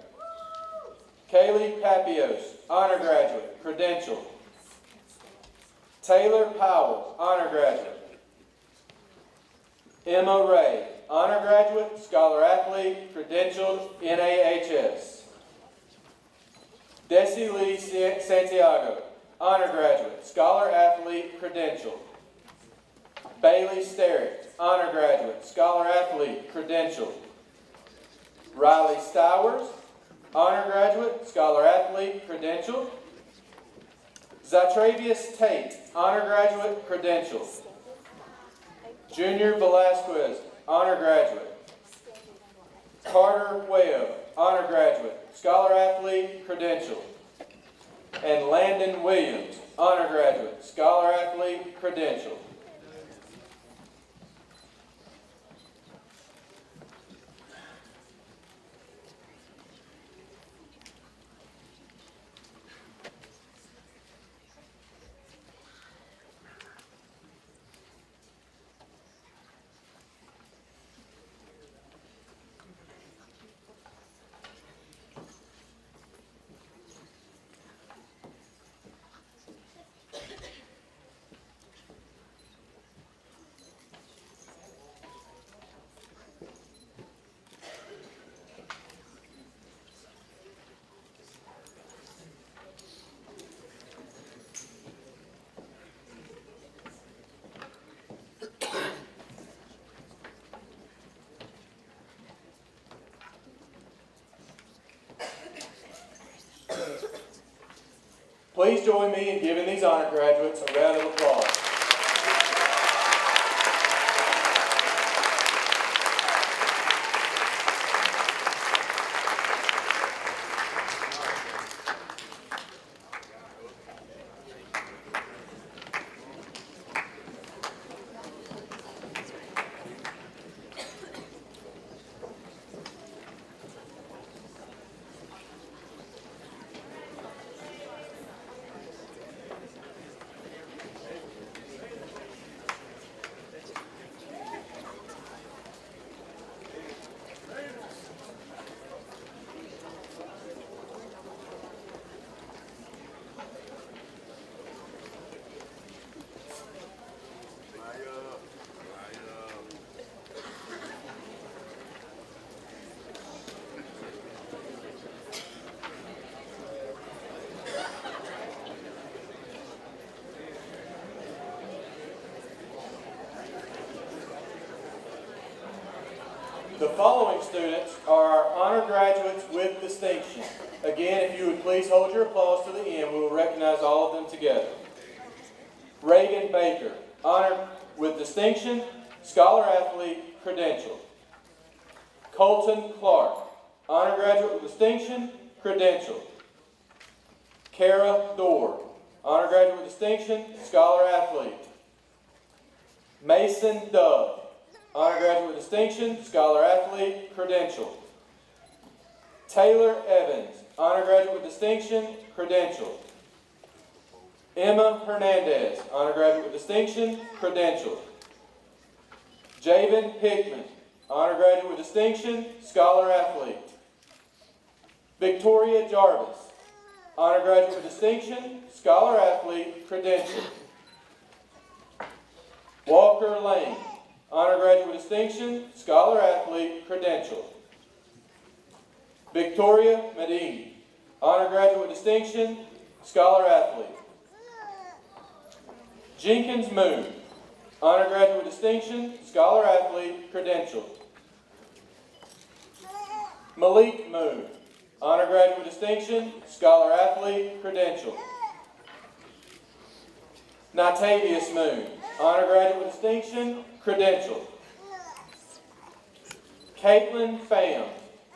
Speaker 19: Kaylee Papios, honor graduate, credentialed. Taylor Powell, honor graduate. Emma Ray, honor graduate, scholar athlete, credentialed, NAHS. Desi Lee Santiago, honor graduate, scholar athlete, credentialed. Bailey Sterritt, honor graduate, scholar athlete, credentialed. Riley Stowers, honor graduate, scholar athlete, credentialed. Zatravius Tate, honor graduate, credentialed. Junior Velasquez, honor graduate. Carter Webb, honor graduate, scholar athlete, credentialed. And Landon Williams, honor graduate, scholar athlete, credentialed. Please join me in giving these honor graduates a round of applause. following students are our honor graduates with distinction. Again, if you would please hold your applause to the end, we will recognize all of them together. Reagan Baker, honored with distinction, scholar athlete, credential. Colton Clark, honor graduate with distinction, credential. Kara Dorr, honor graduate with distinction, scholar athlete. Mason Dove, honor graduate with distinction, scholar athlete, credential. Taylor Evans, honor graduate with distinction, credential. Emma Hernandez, honor graduate with distinction, credential. Javen Hickman, honor graduate with distinction, scholar athlete. Victoria Jarvis, honor graduate with distinction, scholar athlete, credential. Walker Lane, honor graduate with distinction, scholar athlete, credential. Victoria Medini, honor graduate with distinction, scholar athlete. Jenkins Moon, honor graduate with distinction, scholar athlete, credential. Malik Moon, honor graduate with distinction, scholar athlete, credential. Natavius Moon, honor graduate with distinction, credential. Caitlin Pham,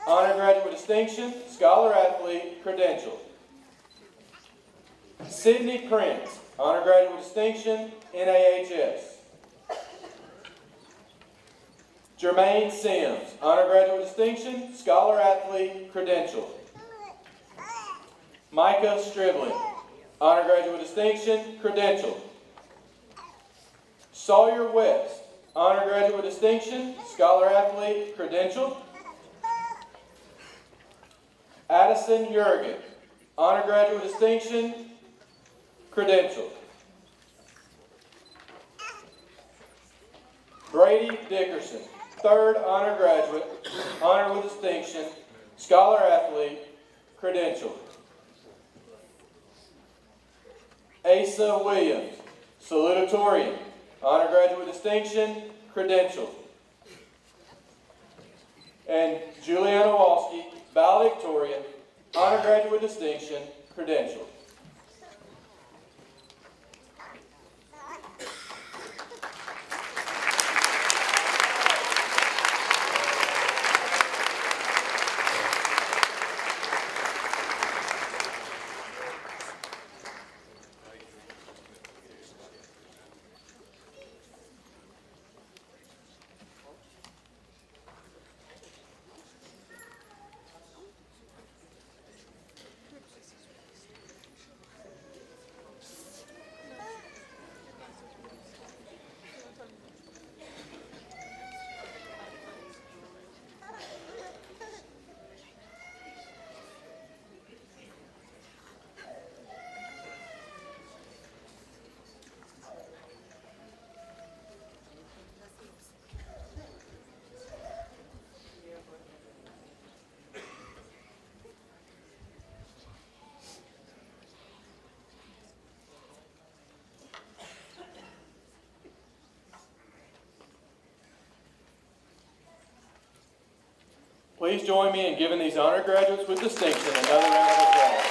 Speaker 19: honor graduate with distinction, scholar athlete, credential. Sydney Prince, honor graduate with distinction, NAHS. Jermaine Sims, honor graduate with distinction, scholar athlete, credential. Micah Stribling, honor graduate with distinction, credential. Sawyer West, honor graduate with distinction, scholar athlete, credential. Addison Jurgen, honor graduate with distinction, credential. Brady Dickerson, third honor graduate, honor with distinction, scholar athlete, credential. Asa Williams, salutatorian, honor graduate with distinction, credential. And Juliana Walski, valedictorian, honor graduate with distinction, credential. Please join me in giving these honor graduates with distinction another round of applause.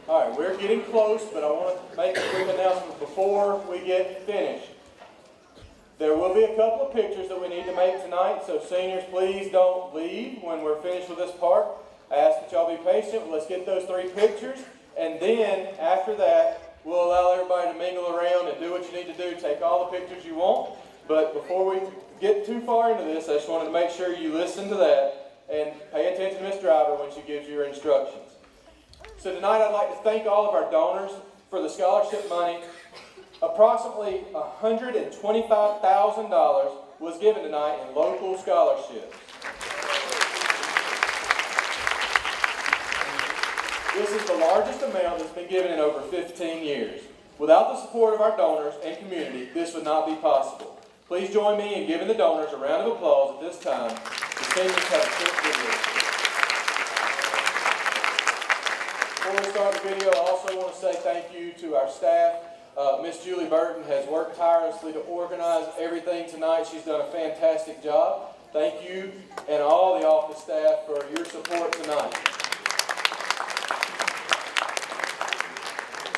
Speaker 19: All right, we're getting close, but I want to make a quick announcement before we get finished. There will be a couple of pictures that we need to make tonight, so seniors, please don't leave when we're finished with this part. I ask that y'all be patient. Let's get those 3 pictures, And then, after that, we'll allow everybody to mingle around and do what you need to do. Take all the pictures you want. But before we get too far into this, I just wanted to make sure you listen to that and pay attention to Ms. Driver when she gives you her instructions. So tonight I'd like to thank all of our donors for the scholarship money. Approximately $125,000 was given tonight in local scholarships. This is the largest amount that's been given in over 15 years. Without the support of our donors and community, this would not be possible. Please join me in giving the donors a round of applause at this time. The seniors have a short video. Before we start the video, I also want to say thank you to our staff. Miss Julie Burton has worked tirelessly to organize everything tonight. She's done a fantastic job. Thank you and all the office staff for your support tonight.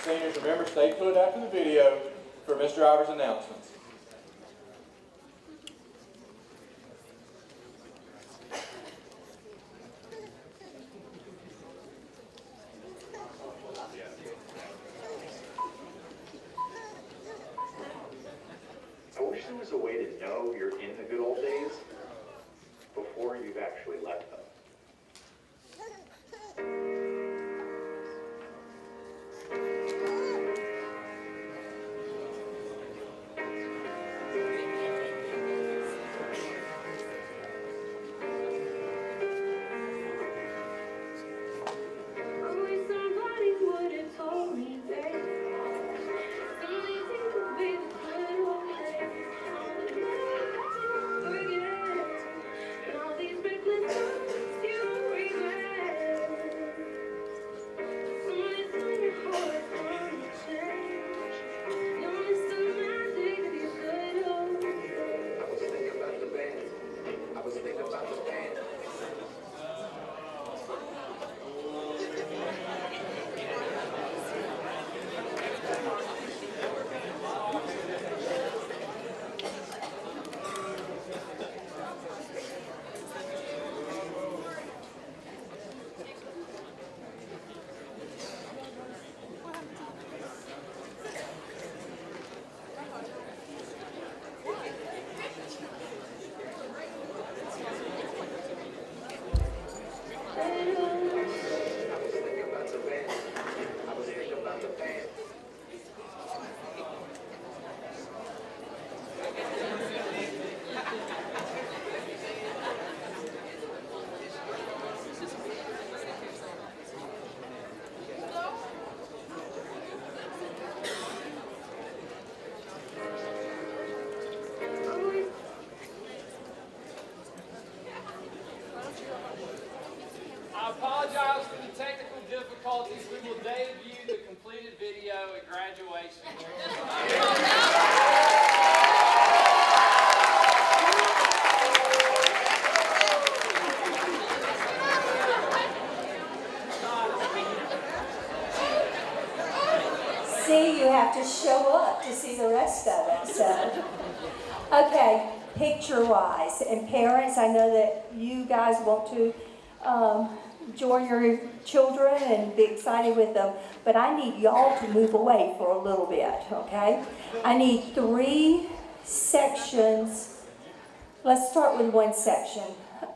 Speaker 19: Seniors, remember, stay put after the video for Ms. Driver's announcements.
Speaker 21: I wish there was a way to know you're in the good old days before you've actually left them.
Speaker 22: I apologize for the technical difficulties. We will debut the completed video at graduation.
Speaker 2: See, you have to show up to see the rest of it. So, okay, picture-wise, and parents, I know that you guys want to join your children and be excited with them, but I need y'all to move away for a little bit, okay? I need 3 sections. Let's start with one section.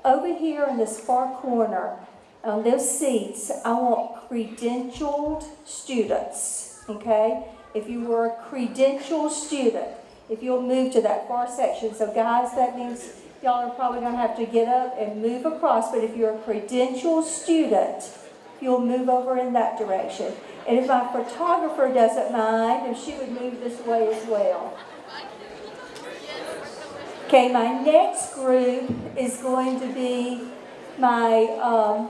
Speaker 2: Over here in this far corner, on those seats, I want credentialed students, okay? If you were a credentialed student, if you'll move to that far section. So guys, that means y'all are probably going to have to get up and move across, but if you're a credentialed student, you'll move over in that direction. And if my photographer doesn't mind, if she would move this way as well. Okay, my next group is going to be my